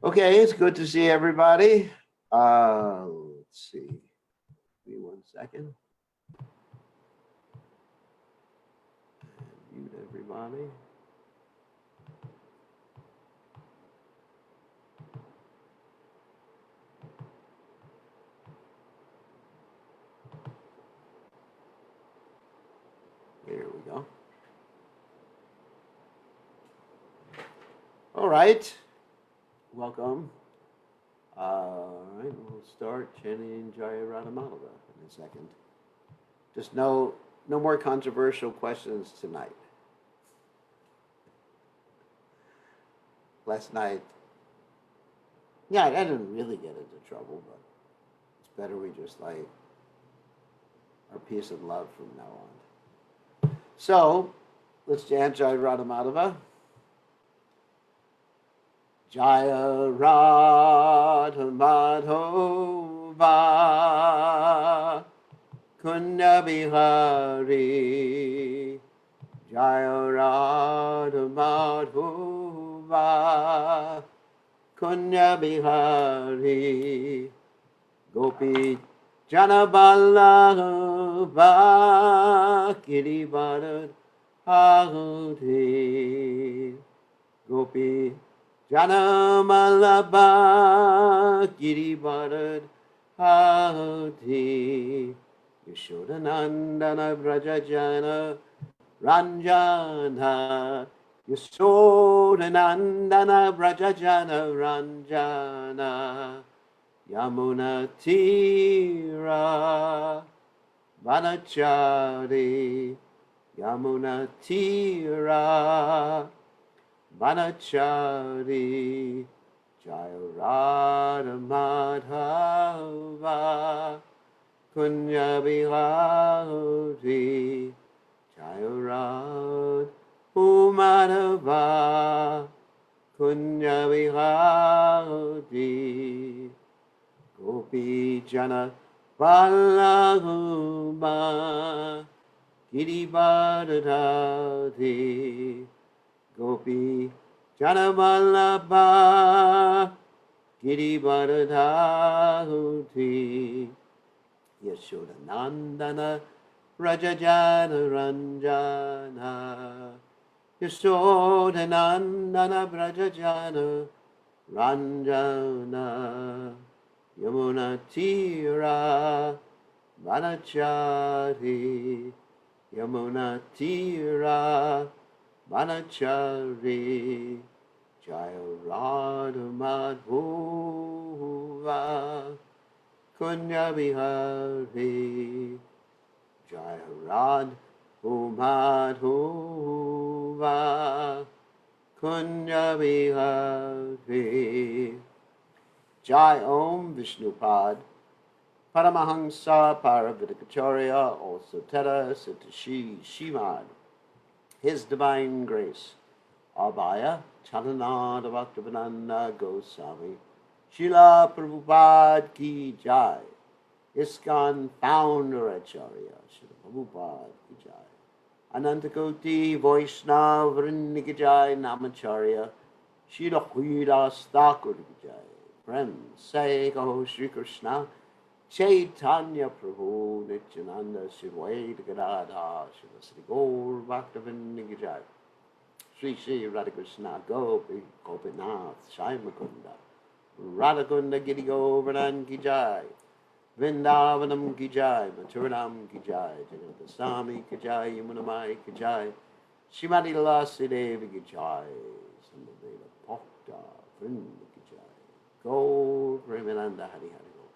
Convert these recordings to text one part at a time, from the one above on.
Okay, it's good to see everybody. Let's see. Give me 1 second. Mute everybody. There we go. All right. Welcome. All right, we'll start chanting Jaya Radhamadava in a second. Just no more controversial questions tonight. Last night, yeah, I didn't really get into trouble, but it's better we just like our peace and love from now on. So, let's chant Jaya Radhamadava. Jaya Radha Madhova Kunya Bihari Jaya Radha Madhova Kunya Bihari Gopi Jana Vallabha Girivardhan Hari Gopi Jana Vallabha Girivardhan Hari Yashodanandana Vrajajana Ranjana Yashodanandana Vrajajana Ranjana Yamuna Tira Vanachari Yamuna Tira Vanachari Jaya Radha Madhava Kunya Bihari Jaya Radha Madhava Kunya Bihari Gopi Jana Vallabha Girivardhari Gopi Jana Vallabha Girivardhari Yashodanandana Rajajana Ranjana Yashodanandana Rajajana Ranjana Yamuna Tira Vanachari Yamuna Tira Vanachari Jaya Radha Madhova Kunya Bihari Jaya Radha Madhova Kunya Bihari Jai Om Vishnupad Paramahansa Paravidikacharya also Tera Sitashi Shimad His Divine Grace Abhaya Chalanada Bhaktivedanta Goswami Srila Prabhupada Ki Jai ISKCON Founder Acharya Srila Prabhupada Ki Jai Anantakoti Vaishnav Vrinda Ki Jai Namacharya Srila Huidas Thakur Ki Jai Friends say Kaho Sri Krishna Chaitanya Prabhu Nityananda Shivayad Gadadha Srila Sri Gaur Bhaktivedanta Ki Jai Sri Sri Radhakrishna Gopi Gopinath Shai Mukunda Radhakunda Giri Govardhan Ki Jai Vrindavanam Ki Jai Mathuram Ki Jai Jagannathaswami Ki Jai Yamunamai Ki Jai Shrimati Lasi Devi Ki Jai Sambhaveda Bhakta Vrinda Ki Jai Gaur Premananda Hari Hari Gaur.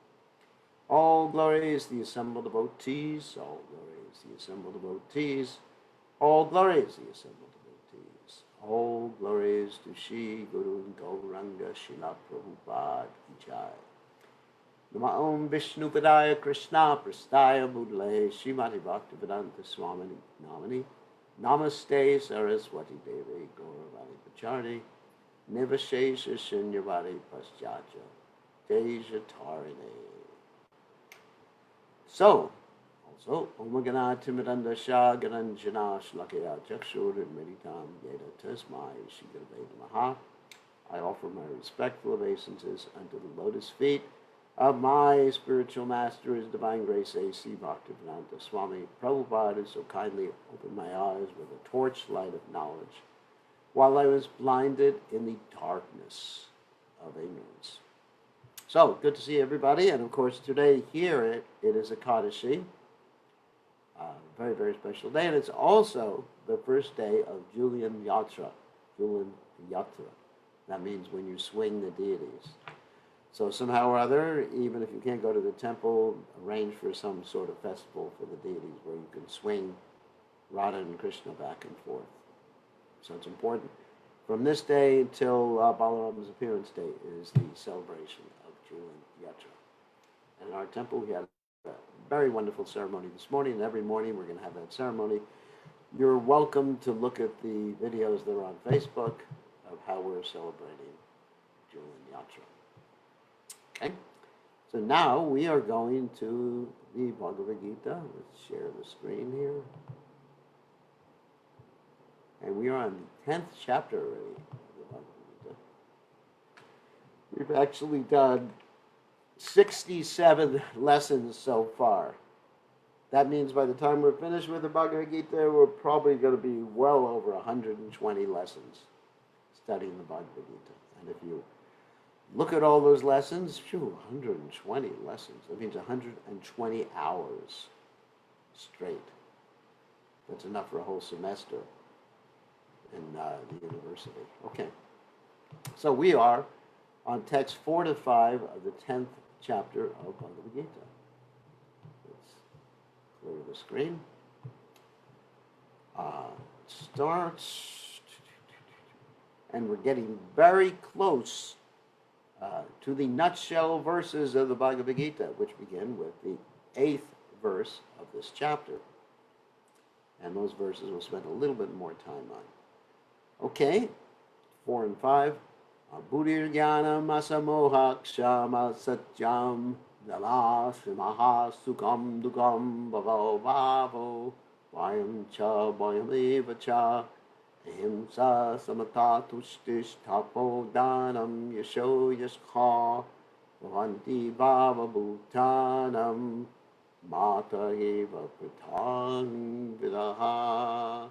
All glories the assembled devotees, all glories the assembled devotees, all glories the assembled devotees, all glories to Shri Guru Gauranga Srila Prabhupada Ki Jai. Nama Om Vishnu Padaya Krishna Prastaya Budle Srimati Bhaktivedanta Swamini Namani Namaste Saraswati Devi Gauravani Pacharni Nivashesha Shunyavadi Paschacha Deja Tarini. So, also, Omagana Timidanda Shah Garanjana Shlakaya Chakshur Meditam Yeda Tasmai Shigaveda Maha. I offer my respectful obeisances unto the lotus feet of my spiritual master, His Divine Grace A.C. Bhaktivedanta Swami Prabhupada, who so kindly opened my eyes with a torchlight of knowledge while I was blinded in the darkness of ignorance. So, good to see everybody, and of course today here it is Ekadashi, very, very special day, and it's also the first day of Julian Yatra. Julian Yatra. That means when you swing the deities. So somehow or other, even if you can't go to the temple, arrange for some sort of festival for the deities where you can swing Radha and Krishna back and forth. So it's important. From this day until Balaram's appearance day is the celebration of Julian Yatra. And in our temple, we had a very wonderful ceremony this morning, and every morning we're going to have that ceremony. You're welcome to look at the videos that are on Facebook of how we're celebrating Julian Yatra. Okay, so now we are going to the Bhagavad Gita. Let's share the screen here. And we are on the 10th chapter already of the Bhagavad Gita. We've actually done 67 lessons so far. That means by the time we're finished with the Bhagavad Gita, we're probably going to be well over 120 lessons studying the Bhagavad Gita. And if you look at all those lessons, 120 lessons. That means 120 hours straight. That's enough for a whole semester in the university. Okay. So we are on text 4 to 5 of the 10th chapter of Bhagavad Gita. Let's clear the screen. Starts. And we're getting very close to the nutshell verses of the Bhagavad Gita, which begin with the 8th verse of this chapter. And those verses we'll spend a little bit more time on. Okay, 4 and 5. Buddhir jnanam asamoha kshama satyam dala srimaha sukham dukam bhavo bhavo vayam cha vayam eva cha ahimsa samata tushtish tapo danam yasho yashkha bhavanti bhava bhutanam mata eva pritang vidaha.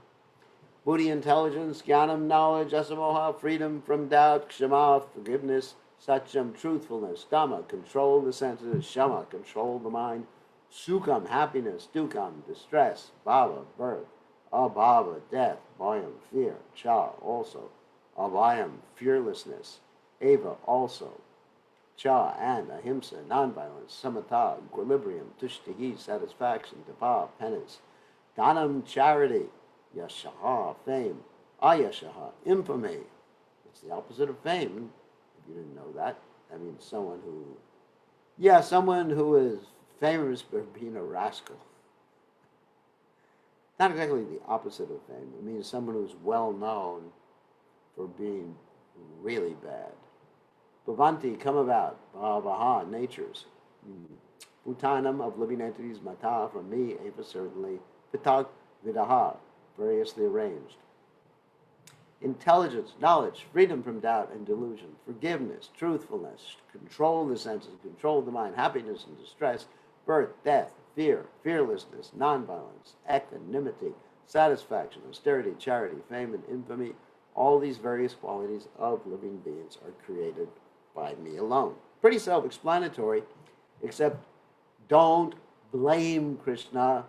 Buddhi, intelligence, jnanam, knowledge, asamoha, freedom from doubt, kshama, forgiveness, satyam, truthfulness, dhamma, control the senses, shama, control the mind, sukham, happiness, dukkam, distress, bhava, birth, abhava, death, bhayam, fear, cha, also, abhayam, fearlessness, eva, also, cha, and ahimsa, nonviolence, samatha, equilibrium, tushtihi, satisfaction, tapa, penance, dhanam, charity, yashaha, fame, ayashaha, infamy. It's the opposite of fame. If you didn't know that, that means someone who is famous for being a rascal. Not exactly the opposite of fame. It means someone who's well known for being really bad. Bhavanti, come about. Bhavaha, natures. Bhutanam, of living entities. Mata, from me. Eva, certainly. Pitak, vidaha, variously arranged. Intelligence, knowledge, freedom from doubt and delusion, forgiveness, truthfulness, control the senses, control the mind, happiness and distress, birth, death, fear, fearlessness, nonviolence, equanimity, satisfaction, austerity, charity, fame, and infamy. All these various qualities of living beings are created by me alone. Pretty self-explanatory, except don't blame Krishna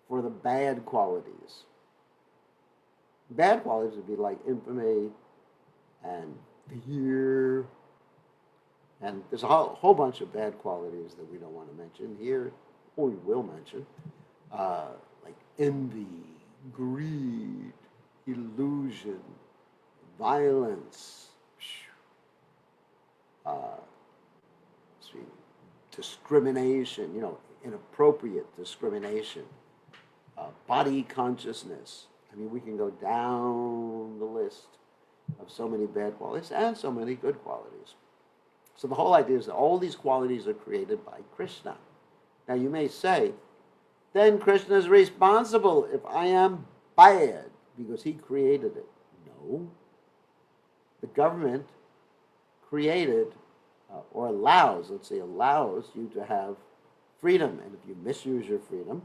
for the bad qualities. Bad qualities would be like infamy and fear. And there's a whole bunch of bad qualities that we don't want to mention here, or we will mention, like envy, greed, illusion, violence, discrimination, inappropriate discrimination, body consciousness, I mean, we can go down the list of so many bad qualities and so many good qualities. So the whole idea is that all these qualities are created by Krishna. Now you may say, then Krishna is responsible if I am bad because he created it. No. The government created or allows, let's say allows you to have freedom. And if you misuse your freedom,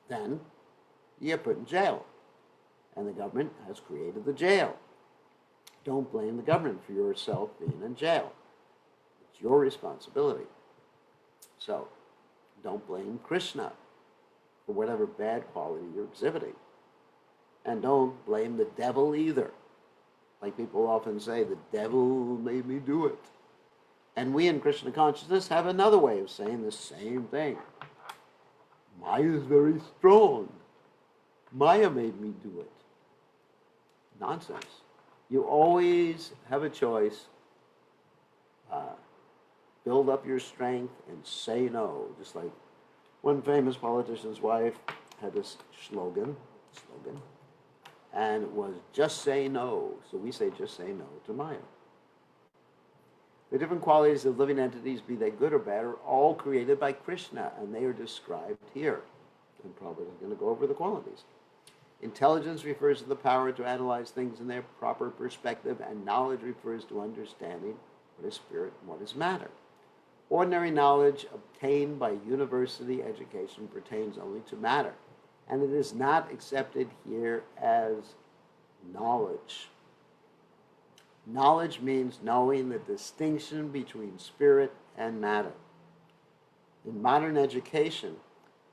then you get put in jail. And the government has created the jail. Don't blame the government for yourself being in jail. It's your responsibility. So don't blame Krishna for whatever bad quality you're exhibiting. And don't blame the devil either. Like people often say, the devil made me do it. And we in Krishna consciousness have another way of saying the same thing. Maya is very strong. Maya made me do it. Nonsense. You always have a choice. Build up your strength and say no. Just like one famous politician's wife had this slogan, and it was just say no. So we say just say no to Maya. The different qualities of living entities, be they good or bad, are all created by Krishna, and they are described here. And Prabhupada is going to go over the qualities. Intelligence refers to the power to analyze things in their proper perspective, and knowledge refers to understanding what is spirit and what is matter. Ordinary knowledge obtained by university education pertains only to matter, and it is not accepted here as knowledge. Knowledge means knowing the distinction between spirit and matter. In modern education,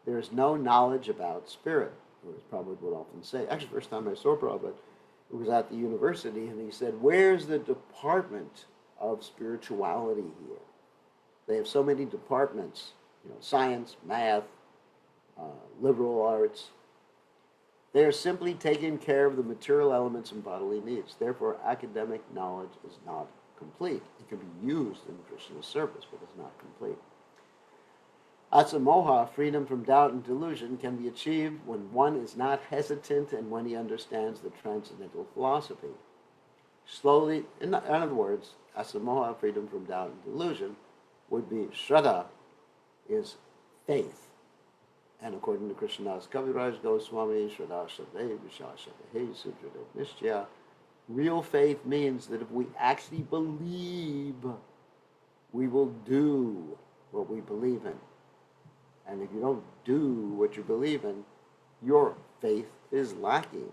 there is no knowledge about spirit, or as Prabhupada would often say. Actually, the first time I saw Prabhupada, it was at the university, and he said, where's the department of spirituality here? They have so many departments, science, math, liberal arts. They are simply taking care of the material elements and bodily needs. Therefore, academic knowledge is not complete. It can be used in Krishna's service, but it's not complete. Asamoha, freedom from doubt and delusion, can be achieved when one is not hesitant and when he understands the transcendental philosophy. Slowly, in other words, asamoha, freedom from doubt and delusion, would be Shraddha, is faith. And according to Krishnadas Kaviraj Goswami, Shraddha Shraddha Vishashadehe Sudradev Nishchaya, real faith means that if we actually believe, we will do what we believe in. And if you don't do what you believe in, your faith is lacking.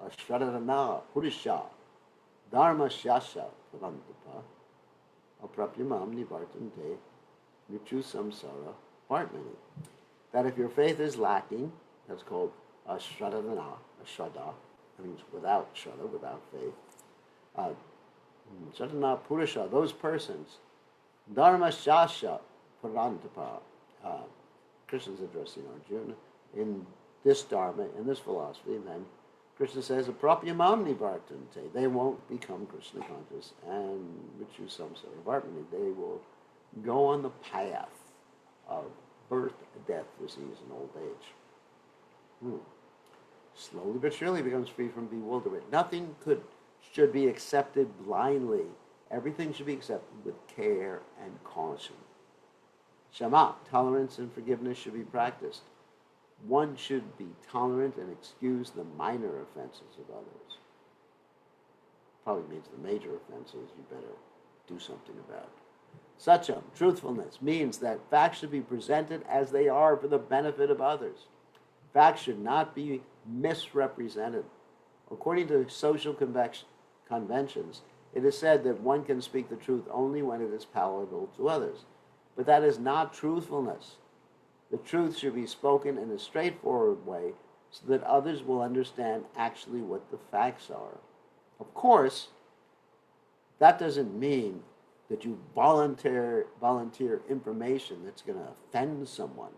Ashradana Purusha Dharma Shasha Parantapa Aprapyamam Nivartante Mritu Samsara Partmani. That if your faith is lacking, that's called Ashradana, Ashraddha, that means without Shraddha, without faith. Ashradana Purusha, those persons, Dharma Shasha Parantapa, Krishna's addressing Arjuna, in this Dharma, in this philosophy, and then Krishna says, Aprapyamam Nivartante, they won't become Krishna conscious, and Ritu Samsara Vartmani, they will go on the path of birth, death, disease, and old age. Slowly but surely becomes free from bewilderment. Nothing should be accepted blindly. Everything should be accepted with care and caution. Shama, tolerance and forgiveness should be practiced. One should be tolerant and excuse the minor offenses of others. Probably means the major offenses you better do something about. Sacham, truthfulness, means that facts should be presented as they are for the benefit of others. Facts should not be misrepresented. According to social conventions, it is said that one can speak the truth only when it is palatable to others. But that is not truthfulness. The truth should be spoken in a straightforward way so that others will understand actually what the facts are. Of course, that doesn't mean that you volunteer information that's going to offend someone.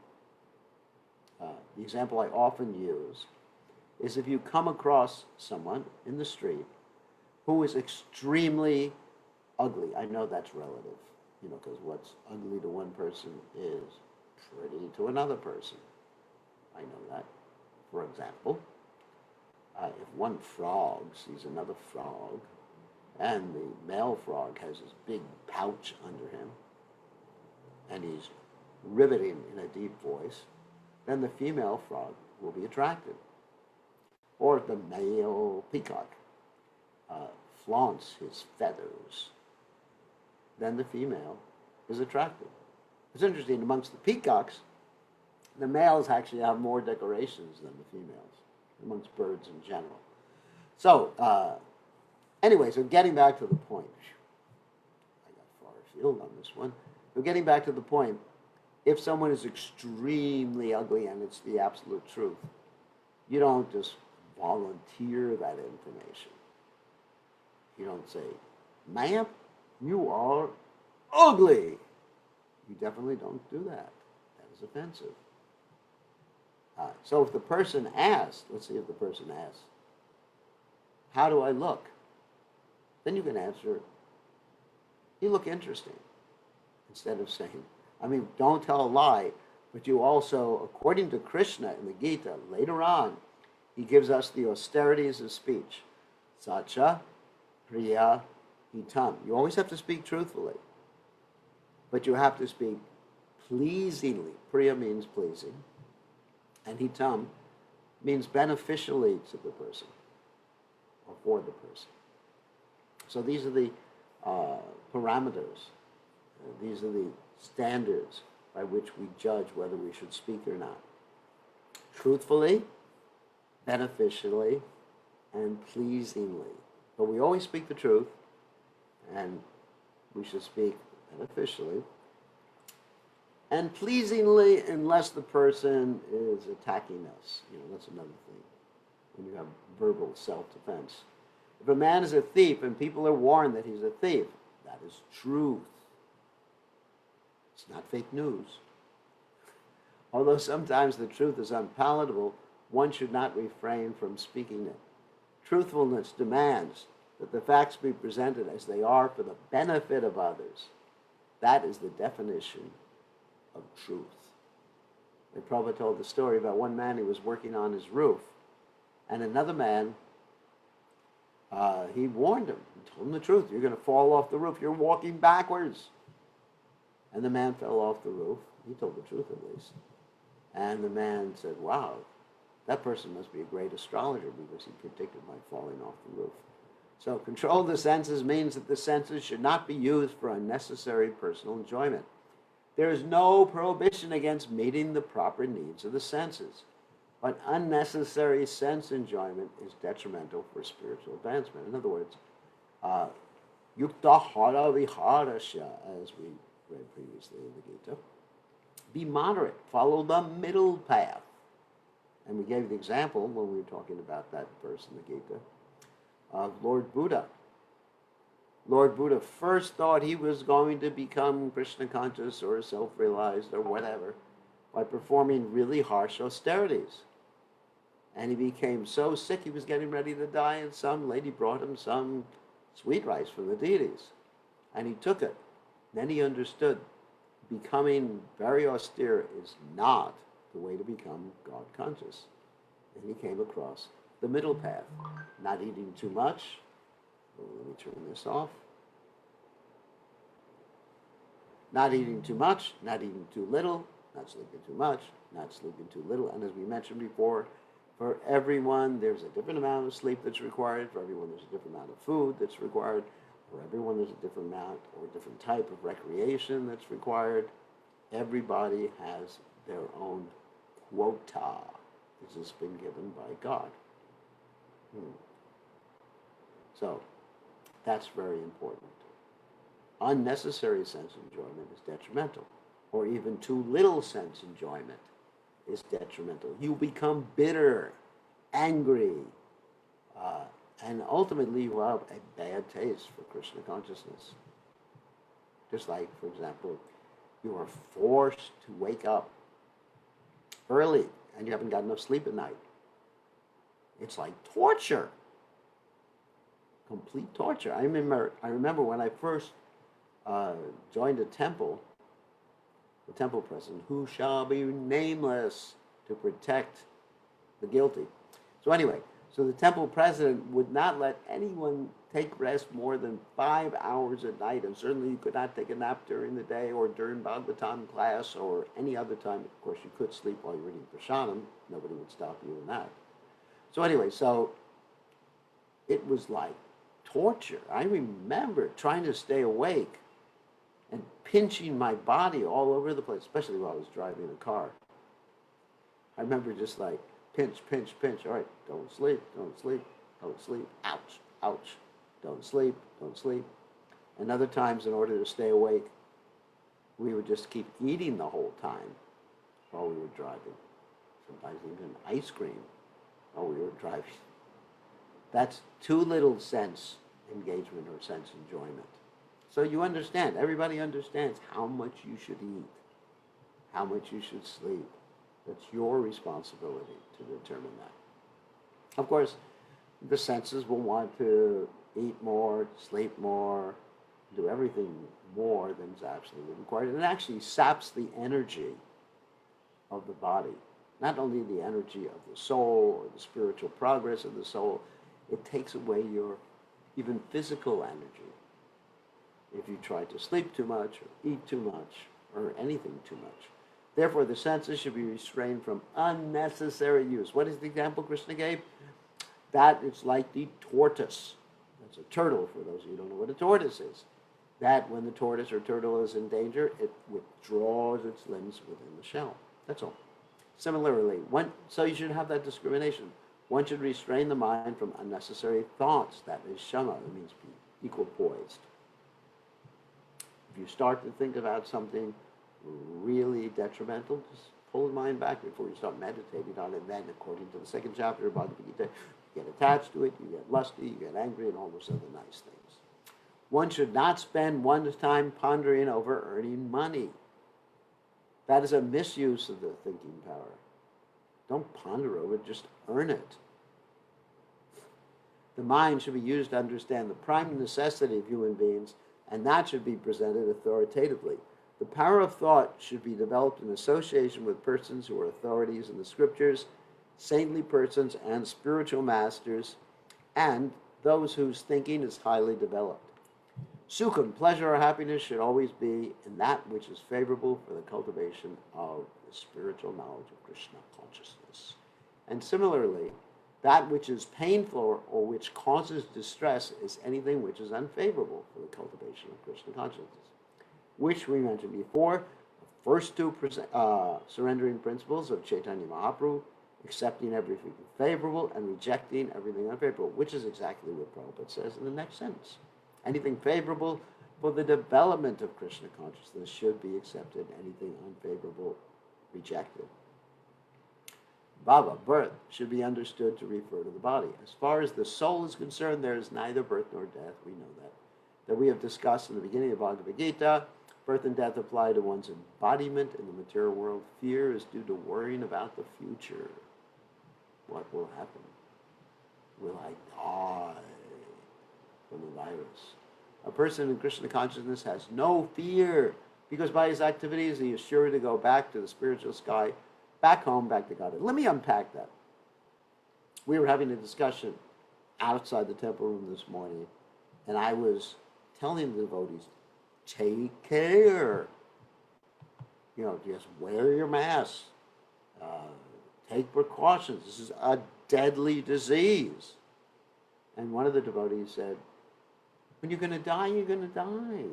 The example I often use is if you come across someone in the street who is extremely ugly. I know that's relative, because what's ugly to one person is pretty to another person. I know that. For example, if one frog sees another frog, and the male frog has this big pouch under him, and he's riveting in a deep voice, then the female frog will be attracted. Or if the male peacock flaunts his feathers, then the female is attracted. It's interesting, amongst the peacocks, the males actually have more decorations than the females, amongst birds in general. So, anyway, so getting back to the point. I got far afield on this one. So getting back to the point, if someone is extremely ugly and it's the absolute truth, you don't just volunteer that information. You don't say, ma'am, you are ugly. You definitely don't do that. That is offensive. So if the person asks, let's see if the person asks, how do I look? Then you can answer, you look interesting. Instead of saying, don't tell a lie, but you also, according to Krishna in the Gita, later on, he gives us the austerities of speech. Sacha, Priya, Hitam. You always have to speak truthfully, but you have to speak pleasingly. Priya means pleasing, and Hitam means beneficially to the person, or for the person. So these are the parameters. These are the standards by which we judge whether we should speak or not. Truthfully, beneficially, and pleasingly. But we always speak the truth, and we should speak beneficially and pleasingly, unless the person is attacking us. That's another thing, when you have verbal self-defense. If a man is a thief and people are warned that he's a thief, that is truth. It's not fake news. Although sometimes the truth is unpalatable, one should not refrain from speaking it. Truthfulness demands that the facts be presented as they are for the benefit of others. That is the definition of truth. The Prabhupada told the story about one man who was working on his roof, and another man, he warned him, he told him the truth. You're going to fall off the roof. You're walking backwards. And the man fell off the roof. He told the truth at least. And the man said, wow, that person must be a great astrologer because he predicted my falling off the roof. So control the senses means that the senses should not be used for unnecessary personal enjoyment. There is no prohibition against meeting the proper needs of the senses, but unnecessary sense enjoyment is detrimental for spiritual advancement. In other words, yukta hara viharasya, as we read previously in the Gita, be moderate, follow the middle path. And we gave the example when we were talking about that verse in the Gita of Lord Buddha. Lord Buddha first thought he was going to become Krishna conscious or self-realized or whatever by performing really harsh austerities. And he became so sick he was getting ready to die, and some lady brought him some sweet rice from the deities. And he took it. Then he understood becoming very austere is not the way to become God conscious. And he came across the middle path, not eating too much. Let me turn this off. Not eating too much, not eating too little, not sleeping too much, not sleeping too little. And as we mentioned before, for everyone, there's a different amount of sleep that's required. For everyone, there's a different amount of food that's required. For everyone, there's a different amount or a different type of recreation that's required. Everybody has their own quota. This has been given by God. So, that's very important. Unnecessary sense enjoyment is detrimental, or even too little sense enjoyment is detrimental. You become bitter, angry, and ultimately you have a bad taste for Krishna consciousness. Just like, for example, you are forced to wake up early and you haven't got enough sleep at night. It's like torture. Complete torture. I remember when I first joined a temple, the temple president, who shall be nameless, to protect the guilty. So anyway, so the temple president would not let anyone take rest more than 5 hours a night, and certainly you could not take a nap during the day or during Bhagavatam class or any other time. Of course, you could sleep while you're reading Prasanam. Nobody would stop you in that. So anyway, so it was like torture. I remember trying to stay awake and pinching my body all over the place, especially while I was driving a car. I remember just like pinch, pinch, pinch. All right, don't sleep, don't sleep, don't sleep. Ouch, ouch. Don't sleep, don't sleep. And other times, in order to stay awake, we would just keep eating the whole time while we were driving. Sometimes even ice cream while we were driving. That's too little sense engagement or sense enjoyment. So you understand, everybody understands how much you should eat, how much you should sleep. That's your responsibility to determine that. Of course, the senses will want to eat more, sleep more, do everything more than is absolutely required. And it actually saps the energy of the body. Not only the energy of the soul or the spiritual progress of the soul, it takes away your even physical energy. If you try to sleep too much or eat too much or anything too much. Therefore, the senses should be restrained from unnecessary use. What is the example Krishna gave? That it's like the tortoise. That's a turtle, for those of you who don't know what a tortoise is. That when the tortoise or turtle is in danger, it withdraws its limbs within the shell. That's all. Similarly, so you should have that discrimination. One should restrain the mind from unnecessary thoughts. That is shama. It means be equipoised. If you start to think about something really detrimental, just pull the mind back before you start meditating on it. Then, according to the second chapter of Bhagavad Gita, you get attached to it, you get lusty, you get angry, and all those other nice things. One should not spend one's time pondering over earning money. That is a misuse of the thinking power. Don't ponder over it, just earn it. The mind should be used to understand the prime necessity of human beings, and that should be presented authoritatively. The power of thought should be developed in association with persons who are authorities in the scriptures, saintly persons and spiritual masters, and those whose thinking is highly developed. Sukham, pleasure or happiness, should always be in that which is favorable for the cultivation of the spiritual knowledge of Krishna consciousness. And similarly, that which is painful or which causes distress is anything which is unfavorable for the cultivation of Krishna consciousness, which we mentioned before. The first two surrendering principles of Chaitanya Mahaprabhu, accepting everything favorable and rejecting everything unfavorable, which is exactly what Prabhupada says in the next sentence. Anything favorable for the development of Krishna consciousness should be accepted. Anything unfavorable, rejected. Bhava, birth, should be understood to refer to the body. As far as the soul is concerned, there is neither birth nor death. We know that. That we have discussed in the beginning of Bhagavad Gita. Birth and death apply to one's embodiment in the material world. Fear is due to worrying about the future. What will happen? Will I die from the virus? A person in Krishna consciousness has no fear, because by his activities he is sure to go back to the spiritual sky, back home, back to Godhead. Let me unpack that. We were having a discussion outside the temple room this morning, and I was telling the devotees, take care. Just wear your mask. Take precautions. This is a deadly disease. And one of the devotees said, when you're going to die, you're going to die.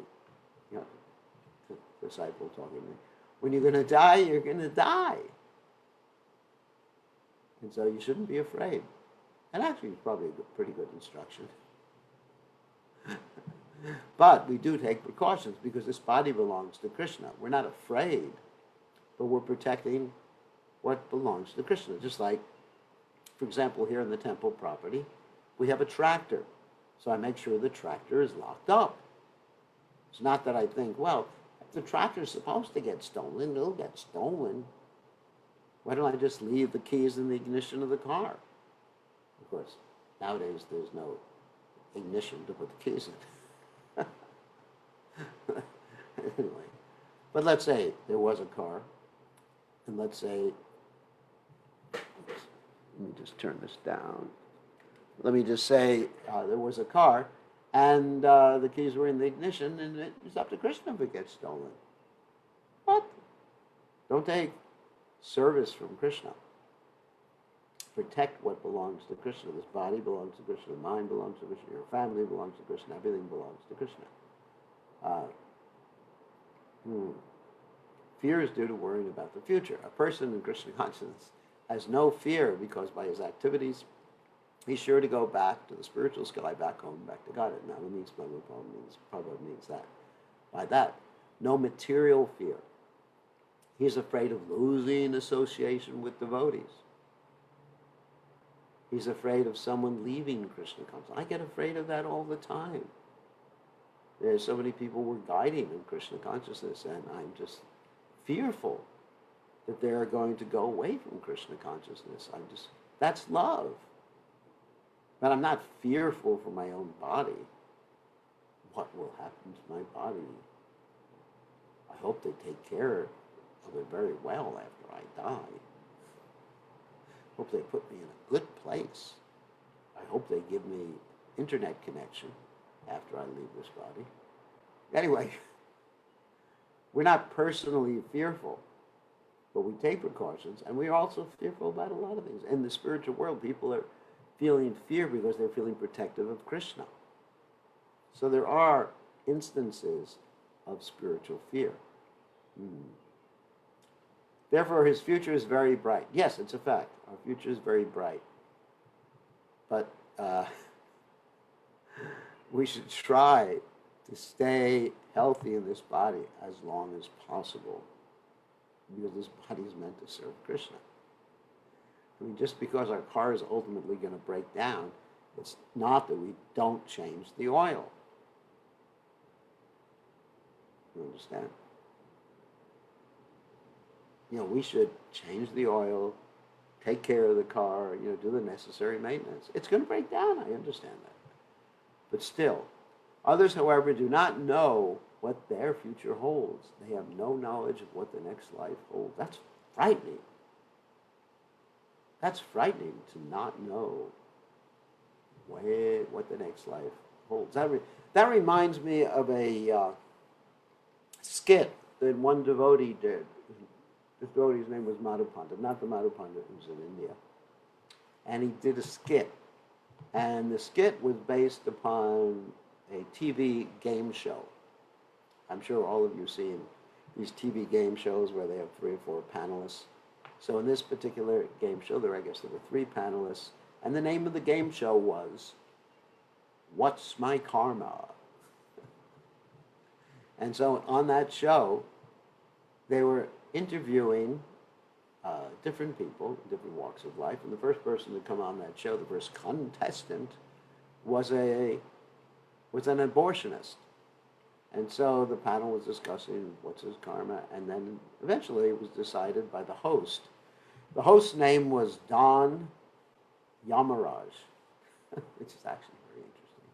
The disciple talking to me. When you're going to die, you're going to die. And so you shouldn't be afraid. And actually, it's probably a pretty good instruction. But we do take precautions because this body belongs to Krishna. We're not afraid, but we're protecting what belongs to Krishna. Just like, for example, here in the temple property, we have a tractor. So I make sure the tractor is locked up. It's not that I think, well, if the tractor is supposed to get stolen, it'll get stolen. Why don't I just leave the keys in the ignition of the car? Of course, nowadays there's no ignition to put the keys in. Anyway, but let's say there was a car, and let's say let me just turn this down. Let me just say there was a car, and the keys were in the ignition, and it's up to Krishna if it gets stolen. What? Don't take service from Krishna. Protect what belongs to Krishna. This body belongs to Krishna. Mind belongs to Krishna. Your family belongs to Krishna. Everything belongs to Krishna. Fear is due to worrying about the future. A person in Krishna consciousness has no fear because by his activities, he's sure to go back to the spiritual sky, back home, back to God. Now, let me explain what Prabhupada means that. By that, no material fear. He's afraid of losing association with devotees. He's afraid of someone leaving Krishna consciousness. I get afraid of that all the time. There's so many people we're guiding in Krishna consciousness, and I'm just fearful that they're going to go away from Krishna consciousness. That's love. But I'm not fearful for my own body. What will happen to my body? I hope they take care of it very well after I die. Hope they put me in a good place. I hope they give me internet connection after I leave this body. Anyway, we're not personally fearful, but we take precautions, and we're also fearful about a lot of things. In the spiritual world, people are feeling fear because they're feeling protective of Krishna. So there are instances of spiritual fear. Therefore, his future is very bright. Yes, it's a fact. Our future is very bright. But we should try to stay healthy in this body as long as possible, because this body is meant to serve Krishna. I mean, just because our car is ultimately going to break down, it's not that we don't change the oil. You understand? We should change the oil, take care of the car, do the necessary maintenance. It's going to break down, I understand that. But still, others, however, do not know what their future holds. They have no knowledge of what the next life holds. That's frightening. That's frightening to not know what the next life holds. That reminds me of a skit that one devotee did. This devotee's name was Madhu Pandit, not the Madhu Pandit who's in India. And he did a skit. And the skit was based upon a TV game show. I'm sure all of you have seen these TV game shows where they have 3 or 4 panelists. So in this particular game show, there were 3 panelists. And the name of the game show was, What's My Karma? And so on that show, they were interviewing different people, different walks of life. And the first person to come on that show, the first contestant, was an abortionist. And so the panel was discussing what's his karma, and then eventually it was decided by the host. The host's name was Don Yamaraj, which is actually very interesting.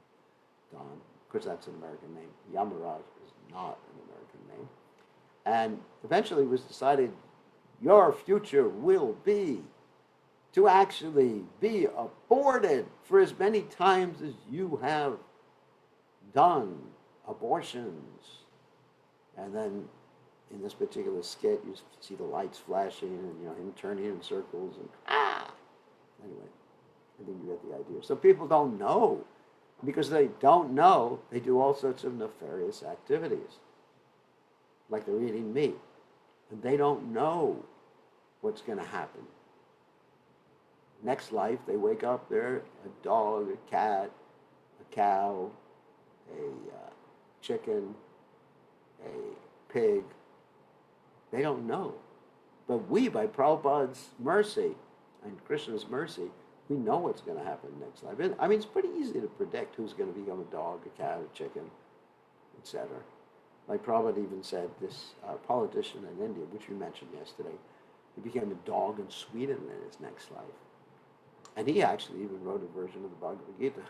Don, of course that's an American name. Yamaraj is not an American name. And eventually it was decided, your future will be to actually be aborted for as many times as you have done abortions. And then in this particular skit, you see the lights flashing and him turning in circles and Anyway, I think you get the idea. So people don't know. Because they don't know, they do all sorts of nefarious activities. Like they're eating meat. And they don't know what's going to happen. Next life, they wake up, they're a dog, a cat, a cow, a chicken, a pig. They don't know. But we, by Prabhupada's mercy and Krishna's mercy, we know what's going to happen next life. I mean, it's pretty easy to predict who's going to become a dog, a cat, a chicken, etc. Like Prabhupada even said, this politician in India, which we mentioned yesterday, he became a dog in Sweden in his next life. And he actually even wrote a version of the Bhagavadgita.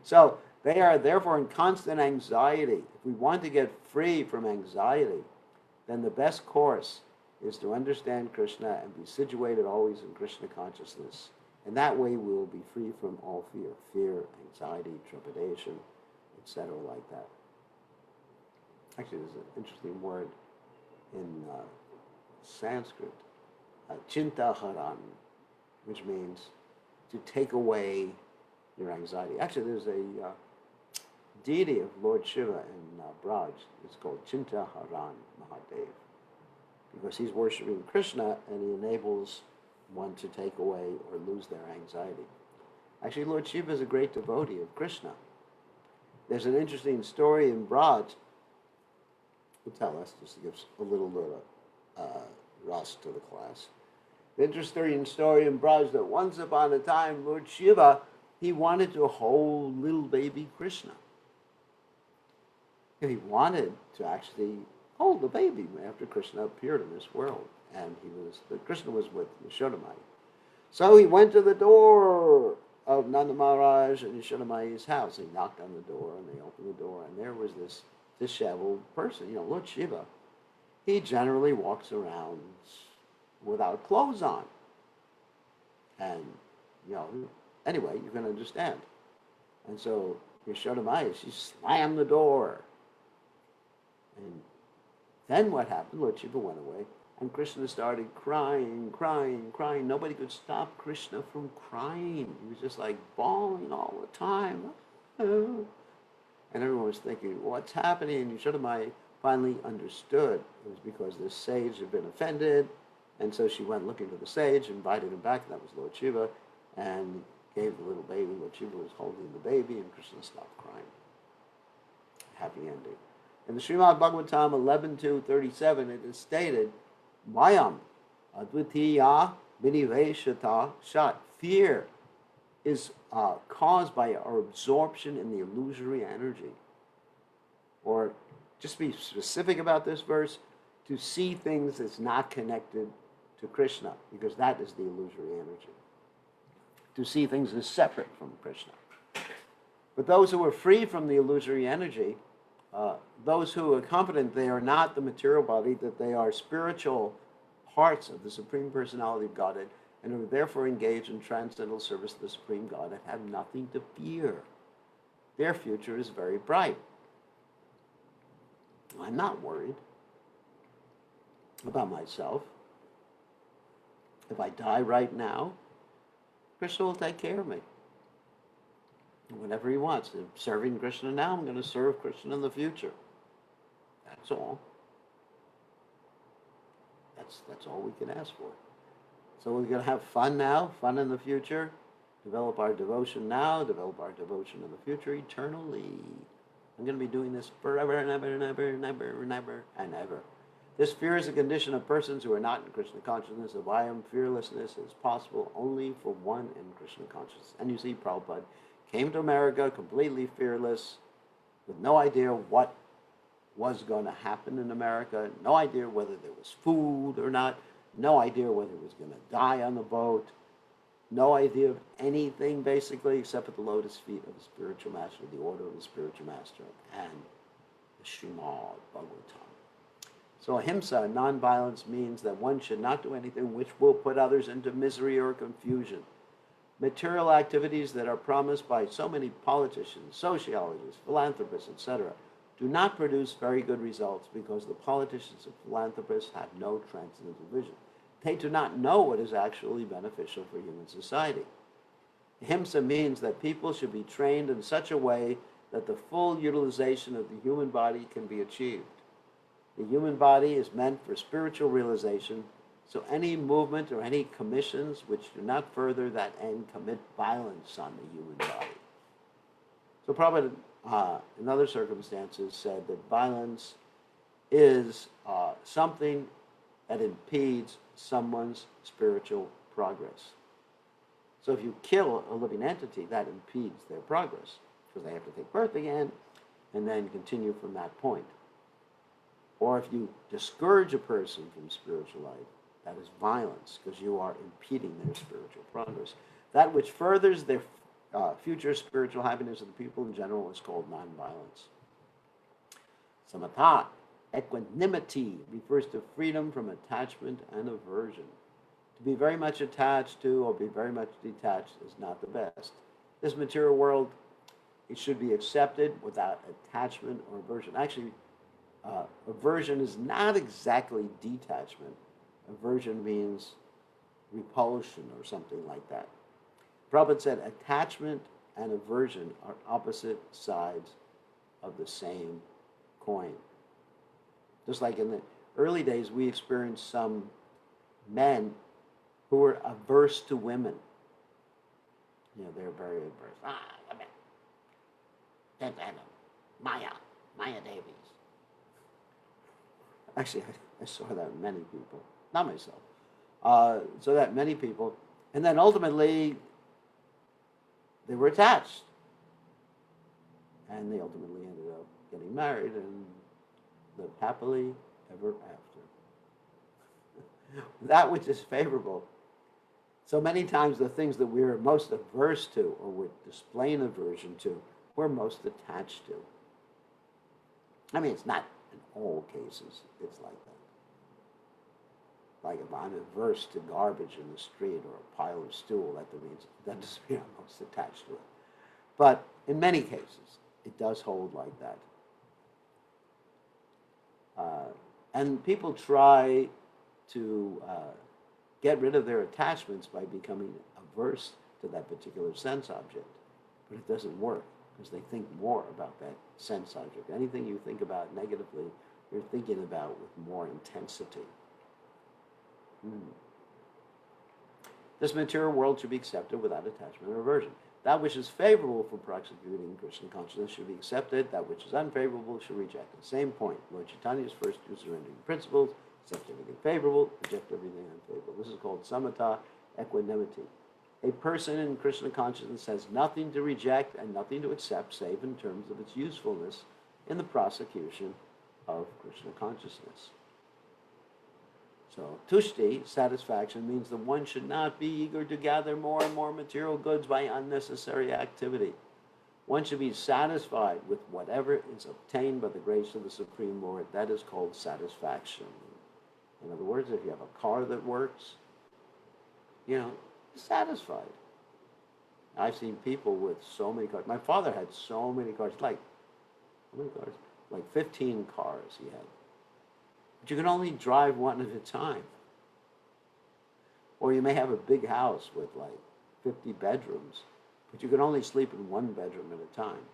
So they are therefore in constant anxiety. If we want to get free from anxiety, then the best course is to understand Krishna and be situated always in Krishna consciousness. And that way we will be free from all fear, anxiety, trepidation, etc. like that. Actually, there's an interesting word in Sanskrit, chintaharan, which means to take away your anxiety. Actually, there's a deity of Lord Shiva in Braj. It's called Chintaharan Mahadev, because he's worshiping Krishna and he enables one to take away or lose their anxiety. Actually, Lord Shiva is a great devotee of Krishna. There's an interesting story in Braj. Will tell us, just to give a little bit of rust to the class. The interesting story in Braj that once upon a time, Lord Shiva, he wanted to hold little baby Krishna. He wanted to actually hold the baby after Krishna appeared in this world. And Krishna was with Yashodamai. So he went to the door of Nanda Maharaj and Yashodamai's house. He knocked on the door and they opened the door, and there was this disheveled person, Lord Shiva. He generally walks around without clothes on. And, anyway, you can understand. And so Yashodamai, she slammed the door. And then what happened? Lord Shiva went away, and Krishna started crying. Nobody could stop Krishna from crying. He was just like bawling all the time. And everyone was thinking, what's happening? And Yashodamai finally understood. It was because this sage had been offended. And so she went looking for the sage, invited him back, and that was Lord Shiva, and gave the little baby. Lord Shiva was holding the baby, and Krishna stopped crying. Happy ending. In the Srimad Bhagavatam 11.2.37, it is stated, Mayam advitiya viniveshata shat. Fear is caused by our absorption in the illusory energy. Or, just be specific about this verse, to see things that's not connected to Krishna, because that is the illusory energy. To see things as separate from Krishna. But those who are free from the illusory energy, those who are confident they are not the material body, that they are spiritual parts of the Supreme Personality of Godhead, and who are therefore engaged in transcendental service to the Supreme God and have nothing to fear. Their future is very bright. I'm not worried about myself. If I die right now, Krishna will take care of me. Whenever he wants. If serving Krishna now, I'm going to serve Krishna in the future. That's all. That's all we can ask for. So we're going to have fun now, fun in the future, develop our devotion now, develop our devotion in the future eternally. I'm going to be doing this forever and ever and ever and ever and ever and ever. This fear is a condition of persons who are not in Krishna consciousness. Of I am fearlessness is possible only for one in Krishna consciousness. And you see, Prabhupada came to America completely fearless, with no idea what was going to happen in America, no idea whether there was food or not, no idea whether he was going to die on the boat, no idea of anything basically except at the lotus feet of the spiritual master, the order of the spiritual master, and the Srimad Bhagavatam. So ahimsa, non-violence, means that one should not do anything which will put others into misery or confusion. Material activities that are promised by so many politicians, sociologists, philanthropists, etc., do not produce very good results because the politicians and philanthropists have no transcendental vision. They do not know what is actually beneficial for human society. Ahimsa means that people should be trained in such a way that the full utilization of the human body can be achieved. The human body is meant for spiritual realization, so any movement or any commissions which do not further that end commit violence on the human body. So Prabhupada, in other circumstances, said that violence is something that impedes someone's spiritual progress. So if you kill a living entity, that impedes their progress, because they have to take birth again and then continue from that point. Or if you discourage a person from spiritual life, that is violence, because you are impeding their spiritual progress. That which furthers their future spiritual happiness of the people in general is called nonviolence. Samatha Equanimity refers to freedom from attachment and aversion. To be very much attached to or be very much detached is not the best. This material world, it should be accepted without attachment or aversion. Actually, aversion is not exactly detachment. Aversion means repulsion or something like that. Prabhupada said attachment and aversion are opposite sides of the same coin. Just like in the early days, we experienced some men who were averse to women. They're very averse. Women. Maya Davies. Actually, I saw that in many people, not myself. So that many people, and then ultimately they were attached, and they ultimately ended up getting married and lived happily ever after. That which is favorable. So many times the things that we're most averse to or would display an aversion to, we're most attached to. I mean, it's not in all cases, it's like that. Like if I'm averse to garbage in the street or a pile of stool, that doesn't mean I'm most attached to it. But in many cases, it does hold like that. And people try to get rid of their attachments by becoming averse to that particular sense object. But it doesn't work because they think more about that sense object. Anything you think about negatively, you're thinking about with more intensity. This material world should be accepted without attachment or aversion. That which is favorable for prosecuting Krishna consciousness should be accepted. That which is unfavorable should reject. The same point. Lord Chaitanya's first two surrendering principles: accept everything favorable, reject everything unfavorable. This is called samatha, equanimity. A person in Krishna consciousness has nothing to reject and nothing to accept save in terms of its usefulness in the prosecution of Krishna consciousness. So, tushti, satisfaction, means that one should not be eager to gather more and more material goods by unnecessary activity. One should be satisfied with whatever is obtained by the grace of the Supreme Lord. That is called satisfaction. In other words, if you have a car that works, you're satisfied. I've seen people with so many cars. My father had so many cars. Like, how many cars? Like 15 cars he had. But you can only drive one at a time. Or you may have a big house with like 50 bedrooms, but you can only sleep in one bedroom at a time.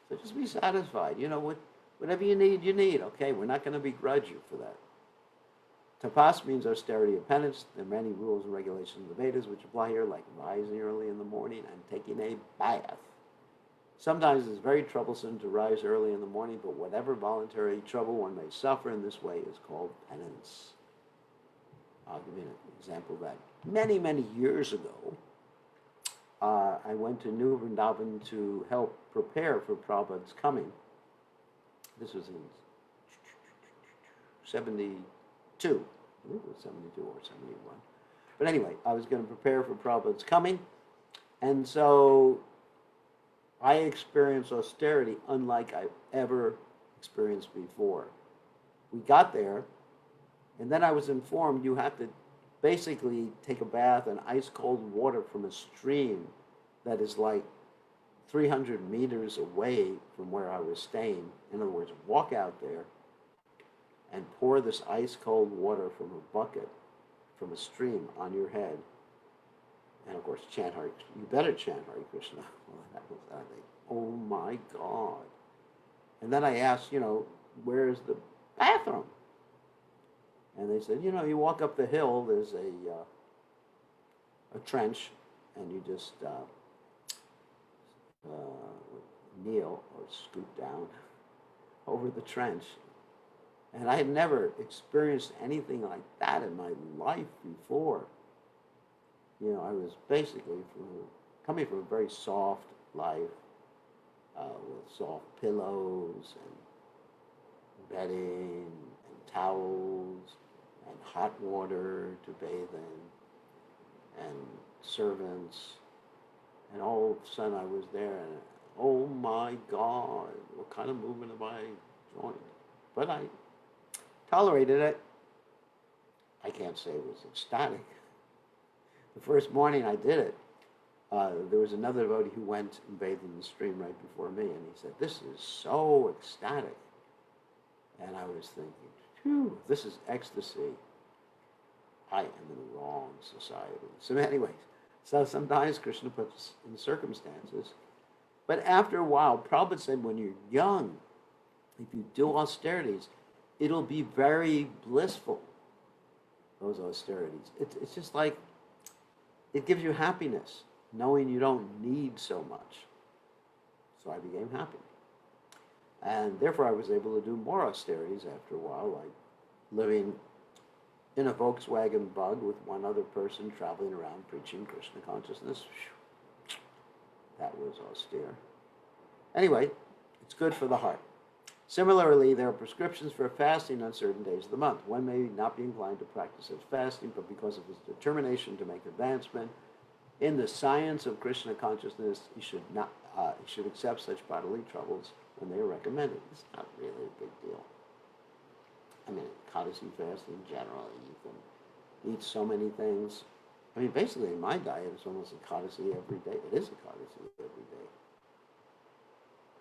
So just be satisfied. Whatever you need. Okay, we're not going to begrudge you for that. Tapas means austerity of penance. There are many rules and regulations in the Vedas which apply here, like rising early in the morning and taking a bath. Sometimes it's very troublesome to rise early in the morning, but whatever voluntary trouble one may suffer in this way is called penance. I'll give you an example of that. Many, many years ago, I went to New Vrindavan to help prepare for Prabhupada's coming. This was in 72. I think it was 72 or 71. But anyway, I was going to prepare for Prabhupada's coming. And so I experienced austerity unlike I've ever experienced before. We got there, and then I was informed you have to basically take a bath in ice cold water from a stream that is like 300 meters away from where I was staying. In other words, walk out there and pour this ice cold water from a bucket, from a stream, on your head. And of course, chant Hare Krishna. You better chant Hare Krishna. Well, that was, I think, oh my God. And then I asked, where's the bathroom? And they said, you walk up the hill, there's a trench, and you just kneel or scoot down over the trench. And I had never experienced anything like that in my life before. I was basically coming from a very soft life with soft pillows and bedding and towels and hot water to bathe in and servants. And all of a sudden I was there and, oh my God, what kind of movement have I joined? but I tolerated it. I can't say it was ecstatic. The first morning I did it, there was another devotee who went and bathed in the stream right before me, and he said, "This is so ecstatic." And I was thinking, phew, this is ecstasy. I am in the wrong society. So anyways, so sometimes Krishna puts us in circumstances. But after a while, Prabhupada said when you're young, if you do austerities, it'll be very blissful, those austerities. It's just like, it gives you happiness, knowing you don't need so much. So I became happy. And therefore I was able to do more austerities after a while, like living in a Volkswagen Bug with one other person traveling around preaching Krishna consciousness. That was austere. Anyway, it's good for the heart. Similarly, there are prescriptions for fasting on certain days of the month. One may not be inclined to practice such fasting, but because of his determination to make advancement in the science of Krishna consciousness, he should accept such bodily troubles when they are recommended. It's not really a big deal. I mean, Ekadasi fasting generally, you can eat so many things. I mean, basically in my diet, it's almost Ekadasi every day. It is Ekadasi every day.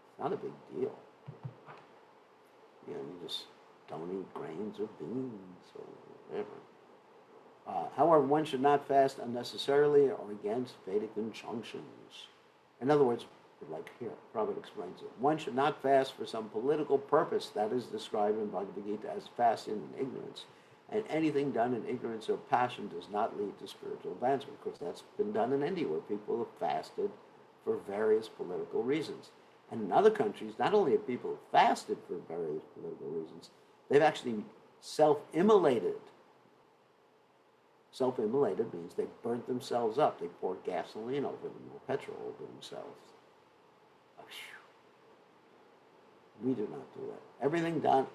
It's not a big deal. You know, you just don't eat grains or beans or whatever. However, one should not fast unnecessarily or against Vedic injunctions. In other words, like here, Prabhupada explains it. One should not fast for some political purpose that is described in Bhagavad Gita as fasting in ignorance. And anything done in ignorance or passion does not lead to spiritual advancement. Of course, that's been done in India, where people have fasted for various political reasons. And in other countries, not only have people fasted for various political reasons, they've actually self-immolated. Self-immolated means they burnt themselves up. They poured gasoline over them or petrol over themselves. We do not do that. Everything done,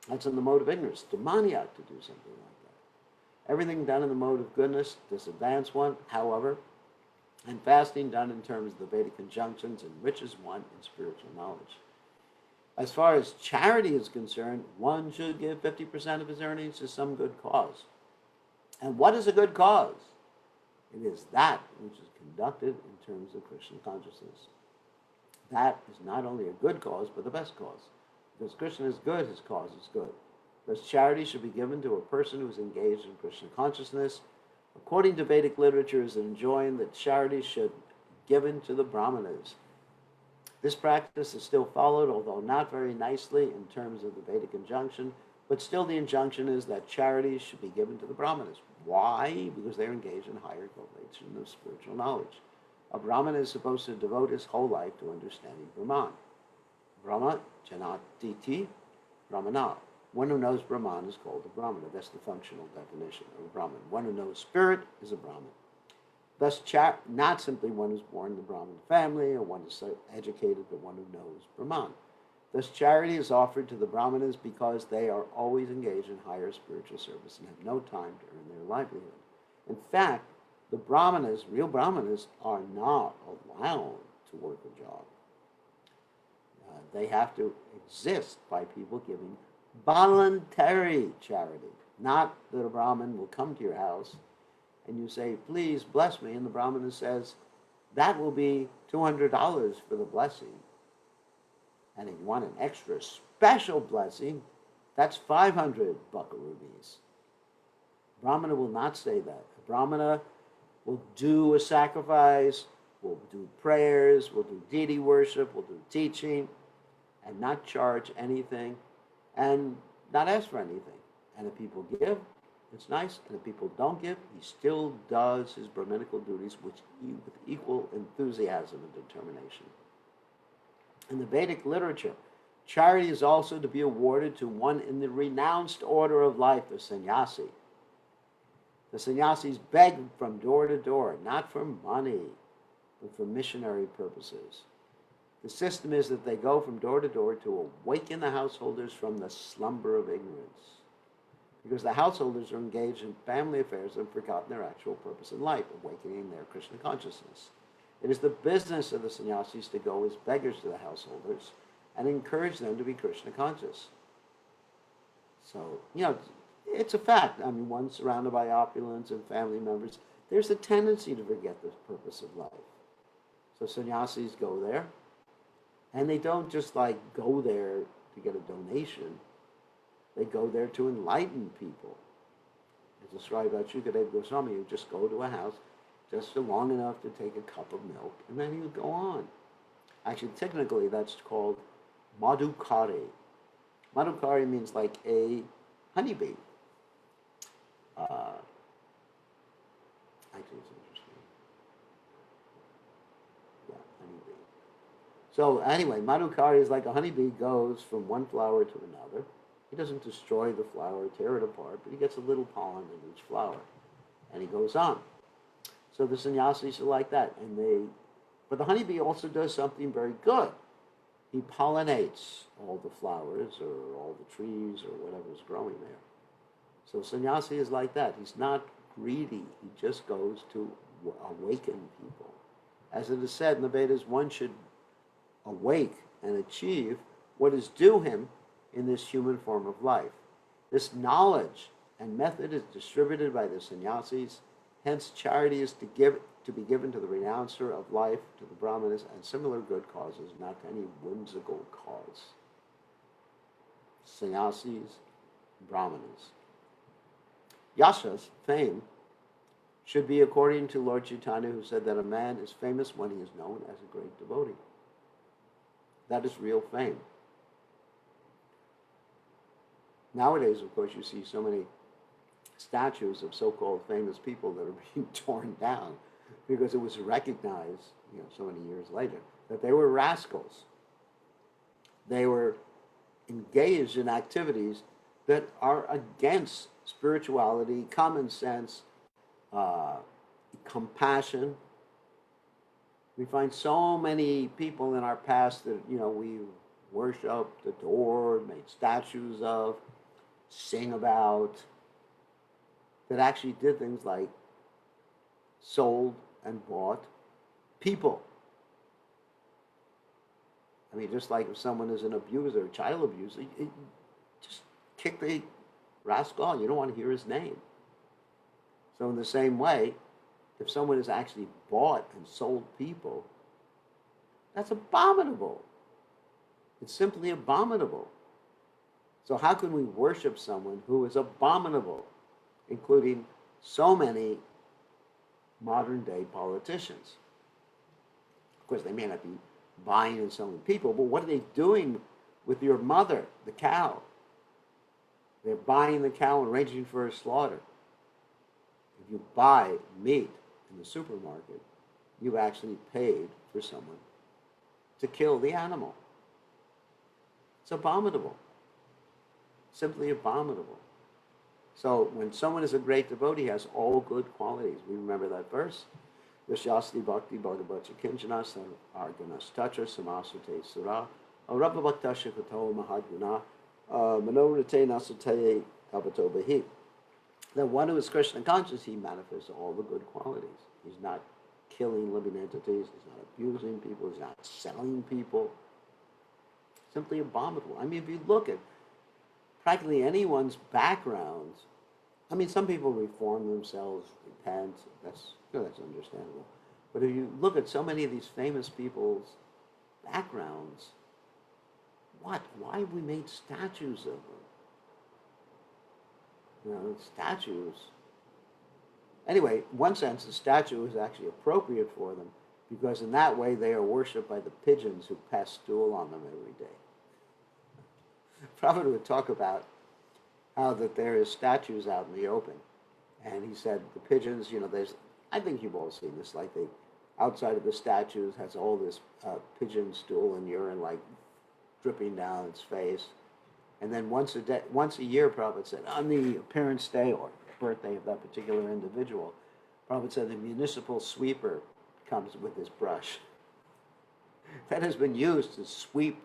that's in the mode of ignorance. Demoniac to do something like that. Everything done in the mode of goodness disadvances one, however, and fasting done in terms of the Vedic conjunctions enriches one in spiritual knowledge. As far as charity is concerned, one should give 50% of his earnings to some good cause. And what is a good cause? It is that which is conducted in terms of Krishna consciousness. That is not only a good cause, but the best cause. Because Krishna is good, his cause is good. Thus, charity should be given to a person who is engaged in Krishna consciousness. According to Vedic literature, it is enjoined that charity should be given to the Brahmanas. This practice is still followed, although not very nicely in terms of the Vedic injunction, but still the injunction is that charity should be given to the Brahmanas. Why? Because they're engaged in higher cultivation of spiritual knowledge. A Brahmana is supposed to devote his whole life to understanding Brahman. Brahma janatiti Brahmana. One who knows Brahman is called a Brahmana. That's the functional definition of a Brahman. One who knows spirit is a Brahman. Thus, not simply one who's born in the Brahmin family or one who's so educated, but one who knows Brahman. Thus, charity is offered to the Brahmanas because they are always engaged in higher spiritual service and have no time to earn their livelihood. In fact, the Brahmanas, real Brahmanas, are not allowed to work a job. They have to exist by people giving voluntary charity. Not that a Brahmin will come to your house and you say, "Please bless me," and the Brahmana says, "That will be $200 for the blessing." And if you want an extra special blessing, that's 500 buckaroonies. Brahmana will not say that. A Brahmana will do a sacrifice, will do prayers, will do deity worship, will do teaching, and not charge anything, and not ask for anything. And if people give, it's nice. And if people don't give, he still does his Brahminical duties with equal enthusiasm and determination. In the Vedic literature, charity is also to be awarded to one in the renounced order of life, the sannyasi. The sannyasis beg from door to door, not for money, but for missionary purposes. The system is that they go from door to door to awaken the householders from the slumber of ignorance. Because the householders are engaged in family affairs and have forgotten their actual purpose in life, awakening their Krishna consciousness. It is the business of the sannyasis to go as beggars to the householders and encourage them to be Krishna conscious. So, it's a fact. I mean, once surrounded by opulence and family members, there's a tendency to forget the purpose of life. So sannyasis go there, and they don't just like go there to get a donation. They go there to enlighten people. It's described by Shukadeva Goswami, who just go to a house just long enough to take a cup of milk, and then he would go on. Actually, technically, that's called madhukari. Madhukari means like a honeybee. Actually, it's interesting. Yeah, honeybee. So anyway, madhukari is like a honeybee goes from one flower to another. He doesn't destroy the flower, tear it apart, but he gets a little pollen in each flower, and he goes on. So the sannyasis are like that, but the honeybee also does something very good. He pollinates all the flowers or all the trees or whatever's growing there. So sannyasi is like that. He's not greedy. He just goes to awaken people. As it is said in the Vedas, one should awake and achieve what is due him in this human form of life. This knowledge and method is distributed by the sannyasis. Hence, charity is to be given to the renouncer of life, to the brahmanas, and similar good causes, not to any whimsical cause. Sannyasis, brahmanas. Yasha's fame should be according to Lord Chaitanya, who said that a man is famous when he is known as a great devotee. That is real fame. Nowadays, of course, you see so many statues of so-called famous people that are being torn down because it was recognized, so many years later, that they were rascals. They were engaged in activities that are against spirituality, common sense, compassion. We find so many people in our past that, we worshipped, adored, made statues of, sing about, that actually did things like sold and bought people. I mean, just like if someone is an abuser, child abuser, you just kick the rascal out. You don't want to hear his name. So in the same way, if someone has actually bought and sold people, that's abominable. It's simply abominable. So how can we worship someone who is abominable, including so many modern-day politicians? Of course, they may not be buying and selling people, but what are they doing with your mother, the cow? They're buying the cow and arranging for her slaughter. If you buy meat in the supermarket, you've actually paid for someone to kill the animal. It's abominable. Simply abominable. So when someone is a great devotee, he has all good qualities. We remember that verse. Vishyasti bhakti bhagavadgita kinchana arganas tacha samasute sura arabha bhakta shikato mahadguna manorite nasute avato bahi. That one who is Krishna conscious, he manifests all the good qualities. He's not killing living entities. He's not abusing people. He's not selling people. Simply abominable. I mean, if you look at practically anyone's background, I mean, some people reform themselves, repent. That's understandable. But if you look at so many of these famous people's backgrounds, why have we made statues of them? Statues. Anyway, in one sense, the statue is actually appropriate for them because in that way they are worshipped by the pigeons who pass stool on them every day. Prabhupada would talk about how that there is statues out in the open. And he said the pigeons, there's, I think you've all seen this, like outside of the statues has all this pigeon stool and urine like dripping down its face. And then once a year, Prabhupada said, on the appearance day or birthday of that particular individual, Prabhupada said the municipal sweeper comes with his brush. That has been used to sweep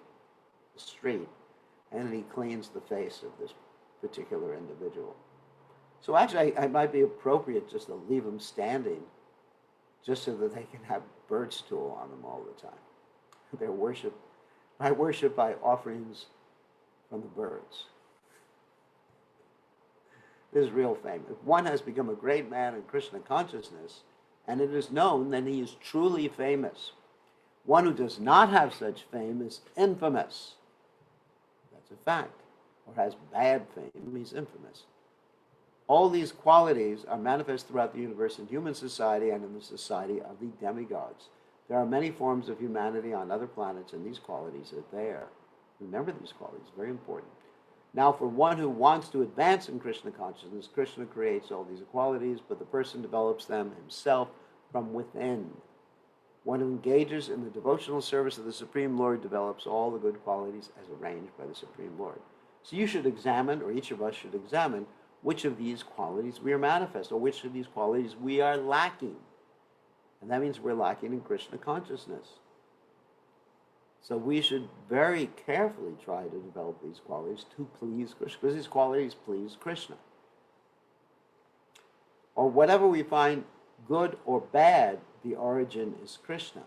the street, and then he cleans the face of this particular individual. So actually, it might be appropriate just to leave them standing just so that they can have bird stool on them all the time. They're worshipped by offerings from the birds. This is real fame. If one has become a great man in Krishna consciousness, and it is known, then he is truly famous. One who does not have such fame is infamous. That's a fact. Or has bad fame, he's infamous. All these qualities are manifest throughout the universe in human society and in the society of the demigods. There are many forms of humanity on other planets, and these qualities are there. Remember these qualities, very important. Now, for one who wants to advance in Krishna consciousness, Krishna creates all these qualities, but the person develops them himself from within. One who engages in the devotional service of the Supreme Lord develops all the good qualities as arranged by the Supreme Lord. So you should examine, or each of us should examine, which of these qualities we are manifest, or which of these qualities we are lacking. And that means we're lacking in Krishna consciousness. So we should very carefully try to develop these qualities to please Krishna, because these qualities please Krishna. Or whatever we find good or bad, the origin is Krishna.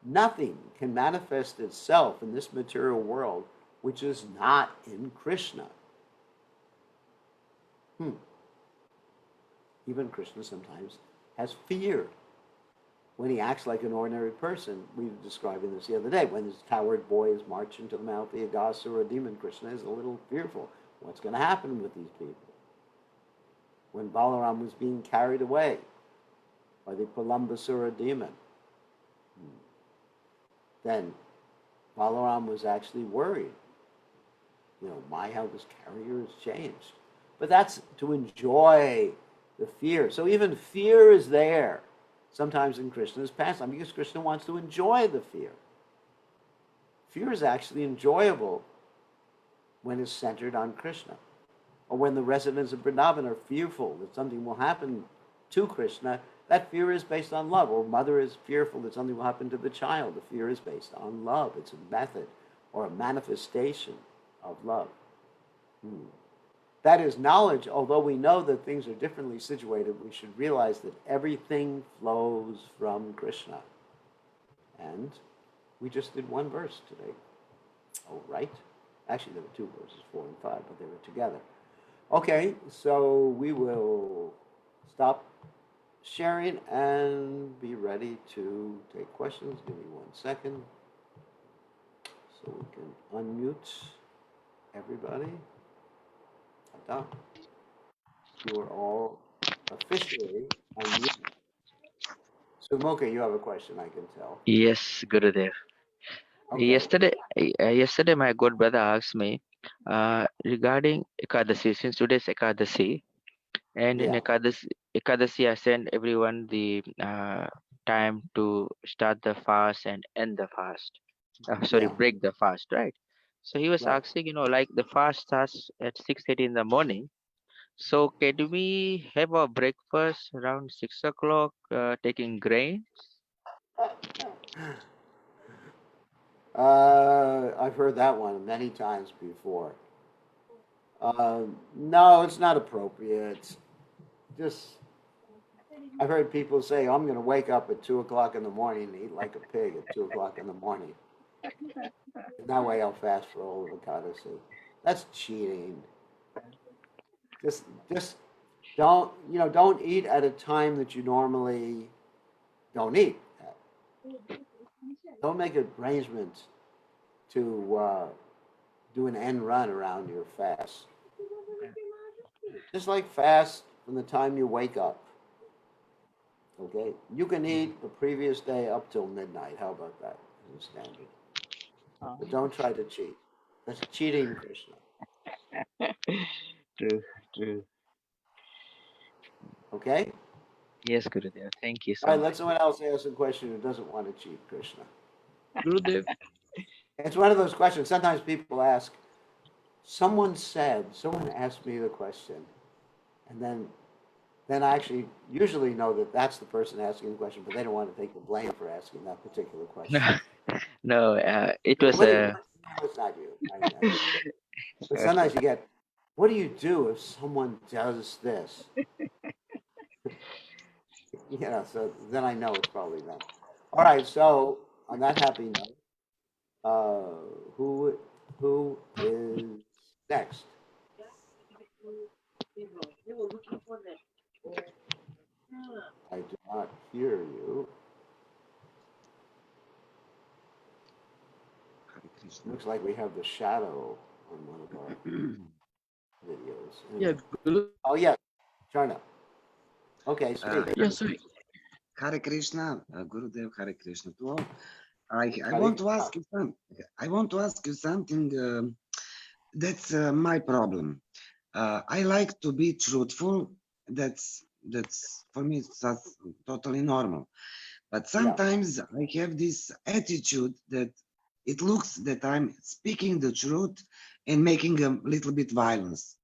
Nothing can manifest itself in this material world which is not in Krishna. Even Krishna sometimes has fear. When he acts like an ordinary person, we were describing this the other day, when his coward boy is marching to the mouth of the Aghasura demon, Krishna is a little fearful. What's going to happen with these people? When Balaram was being carried away by the Pralambasura demon, then Balaram was actually worried. How this carrier has changed. But that's to enjoy the fear. So even fear is there sometimes in Krishna's pastime, because Krishna wants to enjoy the fear. Fear is actually enjoyable when it's centered on Krishna. Or when the residents of Vrindavan are fearful that something will happen to Krishna, that fear is based on love. Or mother is fearful that something will happen to the child. The fear is based on love. It's a method or a manifestation of love. That is knowledge. Although we know that things are differently situated, we should realize that everything flows from Krishna. And we just did one verse today. Oh, right? Actually, there were two verses, 4 and 5, but they were together. Okay, so we will stop sharing and be ready to take questions. Give me 1 second so we can unmute everybody. You are all officially unmuted. So, Mocha, you have a question, I can tell. Yes, Gurudev. Okay. Yesterday, my good brother asked me regarding Ekadasi, since today's Ekadasi, and in Yeah. Ekadasi, I sent everyone the time to start the fast and end the fast. Yeah. Break the fast, right? So he was Right. asking, like the fast starts at 6:30 in the morning. So can we have a breakfast around 6 o'clock, taking grain? I've heard that one many times before. No, it's not appropriate. Just, I've heard people say, I'm going to wake up at 2 o'clock in the morning and eat like a pig at 2 o'clock in the morning. And that way I'll fast for all of Ekadasi. That's cheating. Just don't eat at a time that you normally don't eat at. Don't make arrangements to do an end run around your fast. Just like fast from the time you wake up. Okay? You can eat the previous day up till midnight. How about that as a standard? But don't try to cheat. That's cheating Krishna. True, true. Okay? Yes, Gurudev. Thank you All so right, much. let someone else ask a question who doesn't want to cheat Krishna. Gurudev, It's one of those questions. Sometimes people ask, someone asked me the question, and then I actually usually know that that's the person asking the question, but they don't want to take the blame for asking that particular question. No, it was a. It's not you. I know. But Okay. sometimes you get, what do you do if someone does this? So then I know it's probably them. All right, so on that happy note, who is next? Looks like we have the shadow on one of our videos. Yeah, Anyway. Guru. Oh, yeah. Charna. Okay, speak. Yeah, sorry. Hare Krishna, Gurudev Hare Krishna to all. I Hare want to Krishna. ask you some. I want to ask you something. That's my problem. I like to be truthful. That's for me. That's totally normal. But Yeah. sometimes I have this attitude that it looks that I'm speaking the truth and making a little bit violence.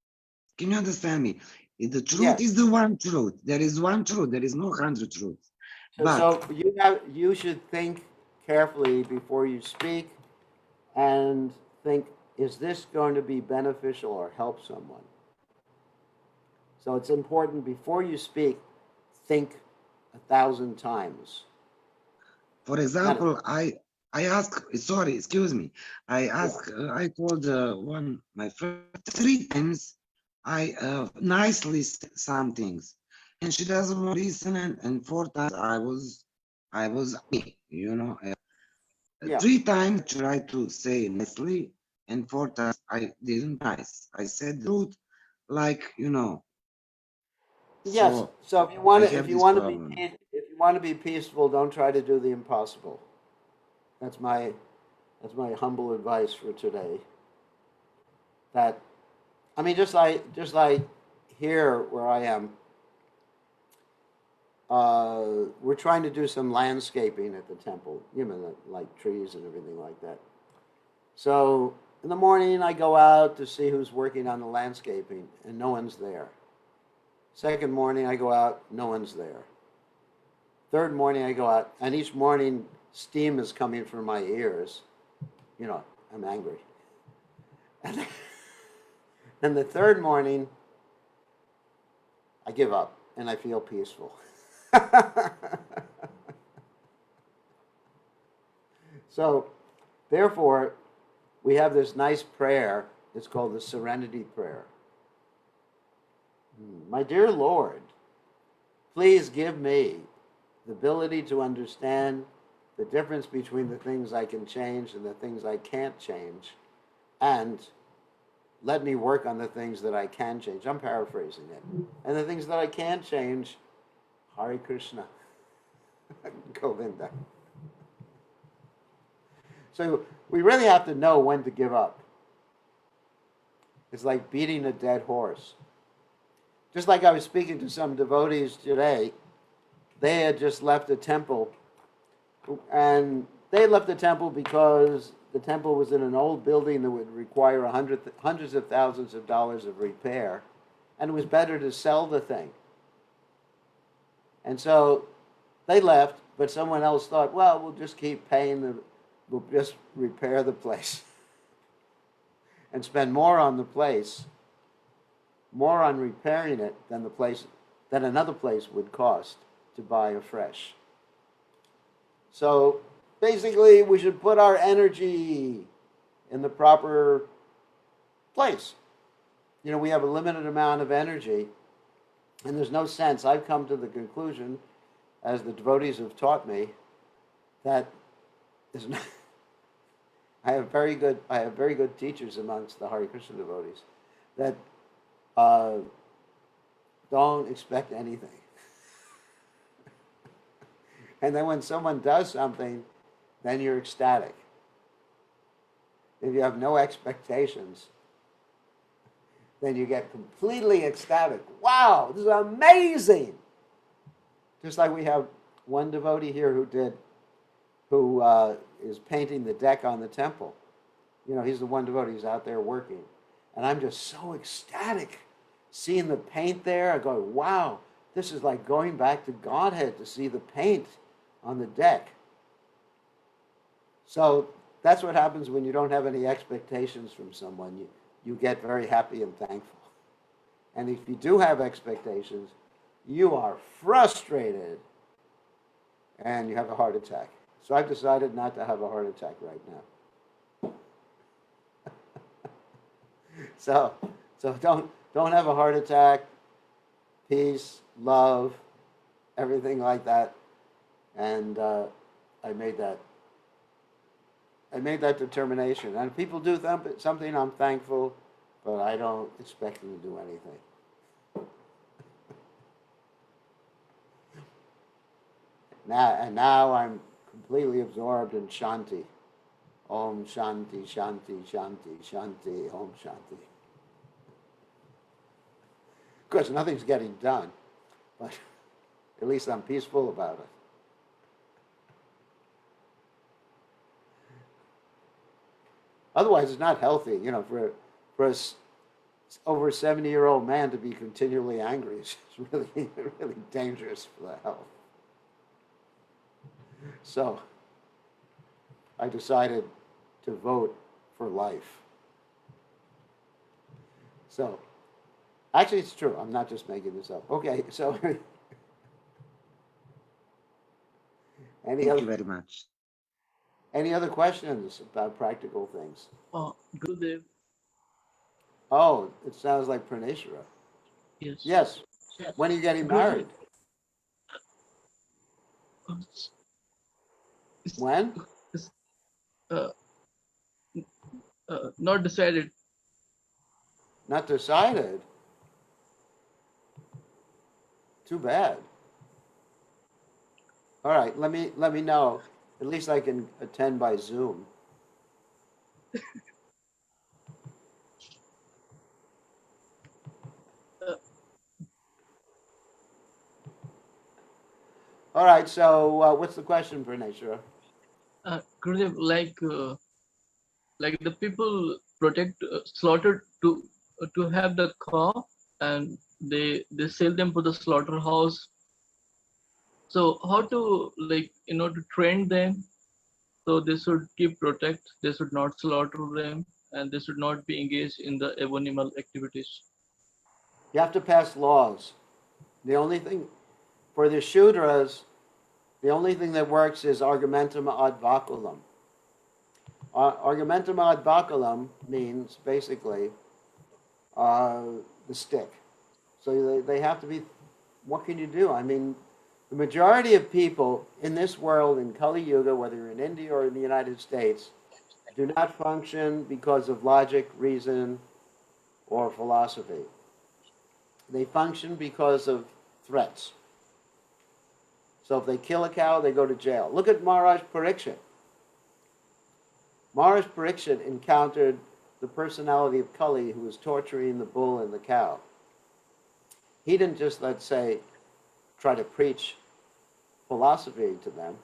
Can you understand me? The truth Yes. is the one truth. There is one truth. There is no 100 truths. But So you should think carefully before you speak and think, is this going to be beneficial or help someone? So it's important before you speak, think 1,000 times. for Not example, I ask. Sorry, excuse me. I yeah. ask. I told one my friend 3 times. I nicely said some things, and she doesn't want to listen. And 4 times I was me. You know, Yeah. 3 times I tried to say nicely, and 4 times I didn't nice. I said the truth, like you know. Yes. So So if I have this problem. if you want to be peaceful, don't try to do the impossible. That's my that's my humble advice for today. That I mean, just like here where I am, we're trying to do some landscaping at the temple. You know, like trees and everything like that. So in the morning, I go out to see who's working on the landscaping, and no one's there. Second morning, I go out, no one's there. Third morning, I go out, and each morning, steam is coming from my ears. You know, I'm angry. And then the third morning, I give up, and I feel peaceful. So, therefore, we have this nice prayer. It's called the Serenity Prayer. My dear Lord, please give me the ability to understand the difference between the things I can change and the things I can't change, and let me work on the things that I can change. I'm paraphrasing it. And the things that I can change, Hare Krishna, Govinda. So we really have to know when to give up. It's like beating a dead horse. Just like I was speaking to some devotees today, they had just left a temple, and they left the temple because the temple was in an old building that would require hundreds of thousands of dollars of repair, and it was better to sell the thing. And so they left, but someone else thought, well, we'll just keep we'll just repair the place and spend more on the place, more on repairing it than another place would cost to buy afresh. So basically, we should put our energy in the proper place. You know, we have a limited amount of energy, and there's no sense. I've come to the conclusion, as the devotees have taught me, that is not, I have very good teachers amongst the Hare Krishna devotees that don't expect anything. And then when someone does something, then you're ecstatic. If you have no expectations, then you get completely ecstatic. Wow, this is amazing! Just like we have one devotee here who is painting the deck on the temple. You know, he's the one devotee who's out there working. And I'm just so ecstatic seeing the paint there. I go, wow, this is like going back to Godhead to see the paint on the deck. So that's what happens when you don't have any expectations from someone. You get very happy and thankful. And if you do have expectations, you are frustrated and you have a heart attack. So I've decided not to have a heart attack right now. So don't have a heart attack. Peace, love, everything like that. And I made that I made that determination. And if people do something, I'm thankful, but I don't expect them to do anything. Now I'm completely absorbed in Shanti. Om Shanti, Shanti, Shanti, Shanti, Om Shanti. Of course, nothing's getting done, but at least I'm peaceful about it. Otherwise, it's not healthy, for a over 70-year-old man to be continually angry. It's really, really dangerous for the health. So I decided to vote for life. So actually, it's true. I'm not just making this up. Okay, so Thank you very much. Any other questions about practical things? Gurudev. Oh, it sounds like Praneshwara. Yes. Yes. When are you getting married? When? Not decided. Not decided? Too bad. All right, let me know. At least I can attend by Zoom. All right, so what's the question, Praneshwara? Gurudev, like the people protect slaughtered to have the cow, and they sell them for the slaughterhouse. So how to to train them, so they should keep protect, they should not slaughter them, and they should not be engaged in the abominable activities. You have to pass laws. The only thing for the Shudras, the only thing that works is argumentum ad baculum. Argumentum ad baculum means basically the stick. So they have to be, what can you do? I mean, the majority of people in this world, in Kali Yuga, whether you're in India or in the United States, do not function because of logic, reason, or philosophy. They function because of threats. So if they kill a cow, they go to jail. Look at Maharaj Pariksit. Maharaj Pariksit encountered the personality of Kali who was torturing the bull and the cow. He didn't just, let's say, try to preach philosophy to them.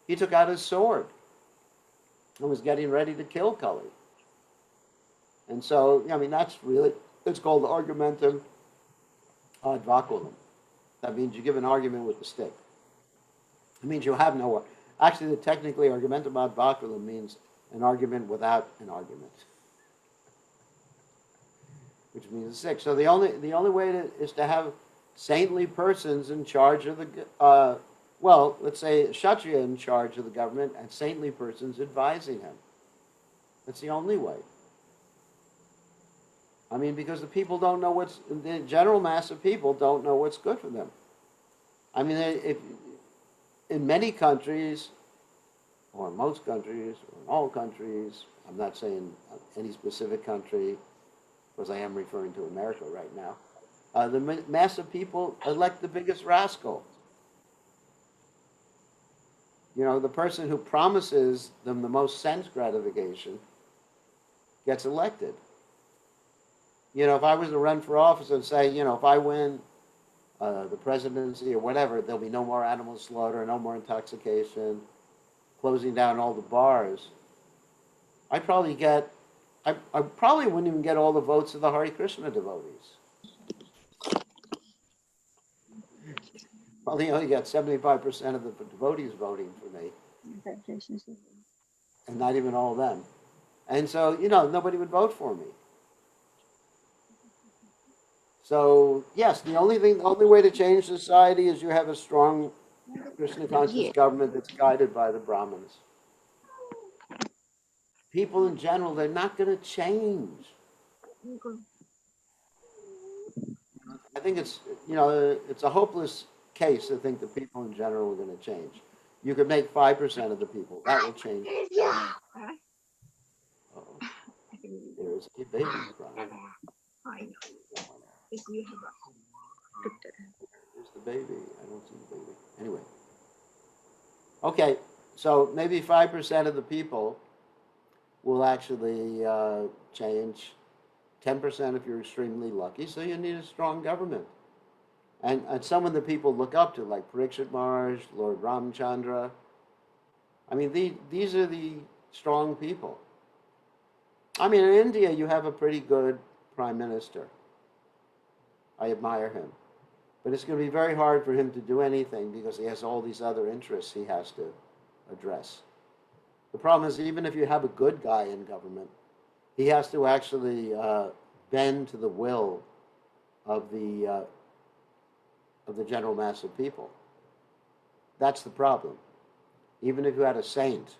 He took out his sword and was getting ready to kill Kali. And so, I mean, it's called argumentum ad baculum. That means you give an argument with the stick. It means you have no. Actually, technically, argumentum ad baculum means an argument without an argument, which means a stick. So the only way is to have saintly persons in charge of the, let's say Kshatriya in charge of the government and saintly persons advising him. That's the only way. I mean, because the people don't know the general mass of people don't know what's good for them. I mean, in many countries, or in most countries, or in all countries, I'm not saying any specific country, because I am referring to America right now, the mass of people elect the biggest rascal. The person who promises them the most sense gratification gets elected. If I was to run for office and say, if I win the presidency or whatever, there'll be no more animal slaughter, no more intoxication, closing down all the bars, I probably wouldn't even get all the votes of the Hare Krishna devotees. Probably only got 75% of the devotees voting for me. And not even all of them. And so, nobody would vote for me. So, yes, the only way to change society is you have a strong Krishna conscious government that's guided by the Brahmins. People in general, they're not going to change. I think it's a hopeless case to think that people in general are going to change. You could make 5% of the people. That will change. is a baby crying. Here's the baby. I don't see the baby. Anyway. Okay, so maybe 5% of the people will actually change. 10% if you're extremely lucky. So you need a strong government. And someone that people look up to, like Parikshit Maharaj, Lord Ramchandra. I mean, these are the strong people. I mean, in India, you have a pretty good prime minister. I admire him. But it's going to be very hard for him to do anything because he has all these other interests he has to address. The problem is, even if you have a good guy in government, he has to actually bend to the will of the general mass of people. That's the problem. Even if you had a saint,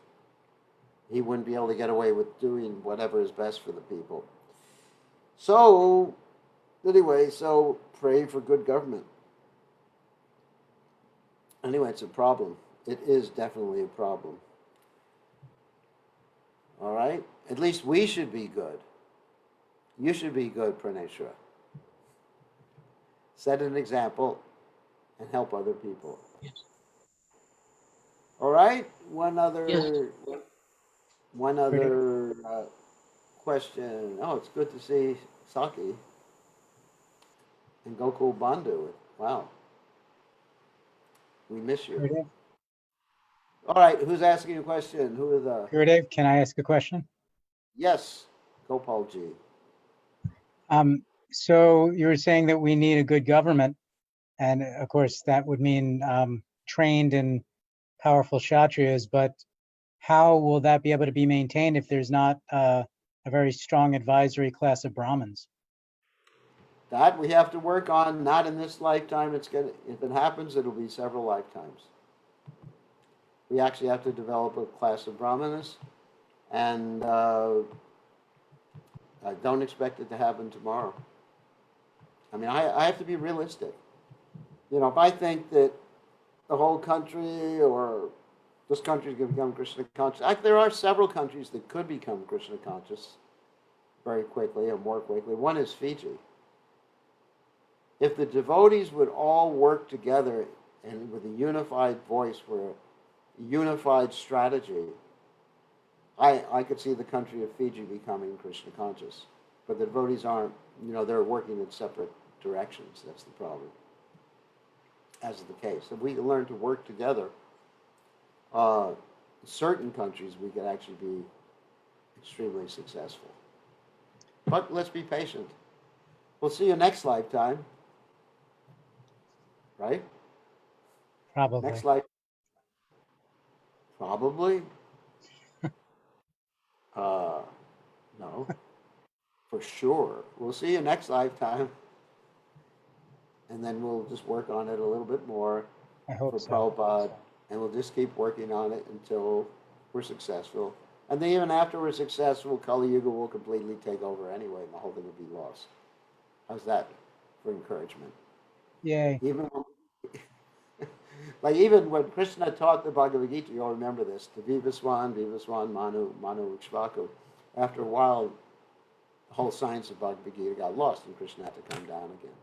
he wouldn't be able to get away with doing whatever is best for the people. So, anyway, so pray for good government. Anyway, it's a problem. It is definitely a problem. All right? At least we should be good. You should be good, Praneshwara. Set an example and help other people. Yes. All right? One other Yes. question. Oh, it's good to see Saki and Gokul Bandhu. Wow. We miss you. Gurudev, All right, who's asking a question? Who are the... Gurudev, can I ask a question? Yes, Gopalji. So you were saying that we need a good government, and of course that would mean trained and powerful Kshatriyas, but how will that be able to be maintained if there's not a very strong advisory class of Brahmins? That we have to work on, not in this lifetime. If it happens, it'll be several lifetimes. We actually have to develop a class of Brahmanas, and I don't expect it to happen tomorrow. I mean, I have to be realistic. You know, if I think that the whole country or this country is going to become Krishna conscious, there are several countries that could become Krishna conscious very quickly or more quickly. One is Fiji. If the devotees would all work together and with a unified voice for a unified strategy, I could see the country of Fiji becoming Krishna conscious. But the devotees aren't, you know, they're working in separate directions. That's the problem, as is the case. If we can learn to work together, certain countries we could actually be extremely successful. But let's be patient. We'll see you next lifetime. Right? Probably. Next life. Probably. No. For sure. We'll see you next lifetime. And then we'll just work on it a little bit more I hope for so. Prabhupada. And we'll just keep working on it until we're successful. And then even after we're successful, Kali Yuga will completely take over anyway, and the whole thing will be lost. How's that for encouragement? Yay. Even when Krishna taught the Bhagavad Gita, you'll remember this, to Vivaswan, Manu, Ikshvaku. After a while, the whole science of Bhagavad Gita got lost and Krishna had to come down again.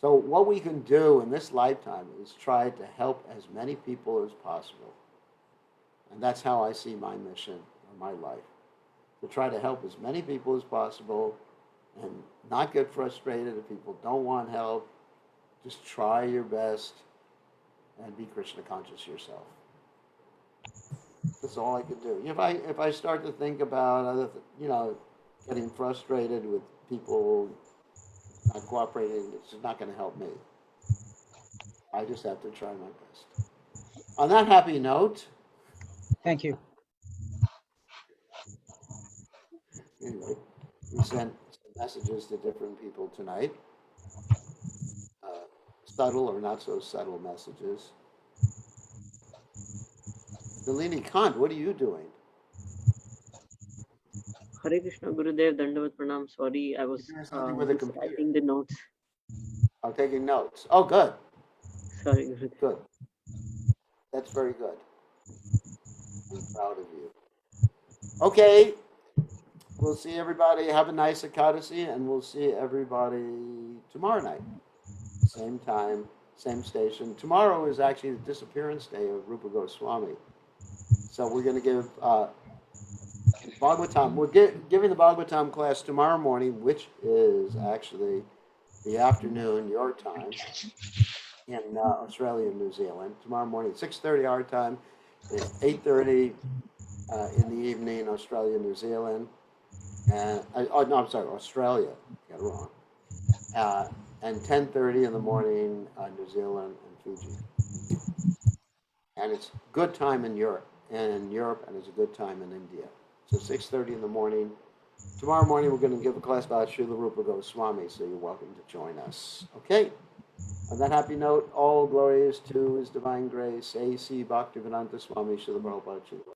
So what we can do in this lifetime is try to help as many people as possible. And that's how I see my mission or my life. To try to help as many people as possible and not get frustrated if people don't want help. Just try your best and be Krishna conscious yourself. That's all I can do. If I start to think about other, getting frustrated with people not cooperating, it's not going to help me. I just have to try my best. On that happy note. Thank you. Anyway, we sent some messages to different people tonight. Subtle or not so subtle messages. Nalini Kant, what are you doing? Hare Krishna, Gurudev, Dandavat Pranam. Sorry, I was Doing something with a just computer. writing the notes. I'm taking notes. Oh, good. Sorry, Gurudev. Good. That's very good. I'm proud of you. Okay. we'll see everybody. Have a nice Ekadasi, and we'll see everybody tomorrow night. Same time, same station. Tomorrow is actually the disappearance day of Rupa Goswami. So we're going to give Bhagavatam. We're giving the Bhagavatam class tomorrow morning, which is actually the afternoon, your time, in Australia and New Zealand. Tomorrow morning, 6:30 our time. It's 8:30 in the evening, Australia, New Zealand. And no, I'm sorry, Australia. Got it wrong. And 10:30 in the morning, New Zealand and Fiji. And it's good time in Europe, and it's a good time in India. So 6:30 in the morning. Tomorrow morning, we're going to give a class about Srila Rupa Goswami, so you're welcome to join us. Okay. On that happy note, all glories to His Divine Grace, A.C. Bhaktivedanta Swami Srila Prabhupada.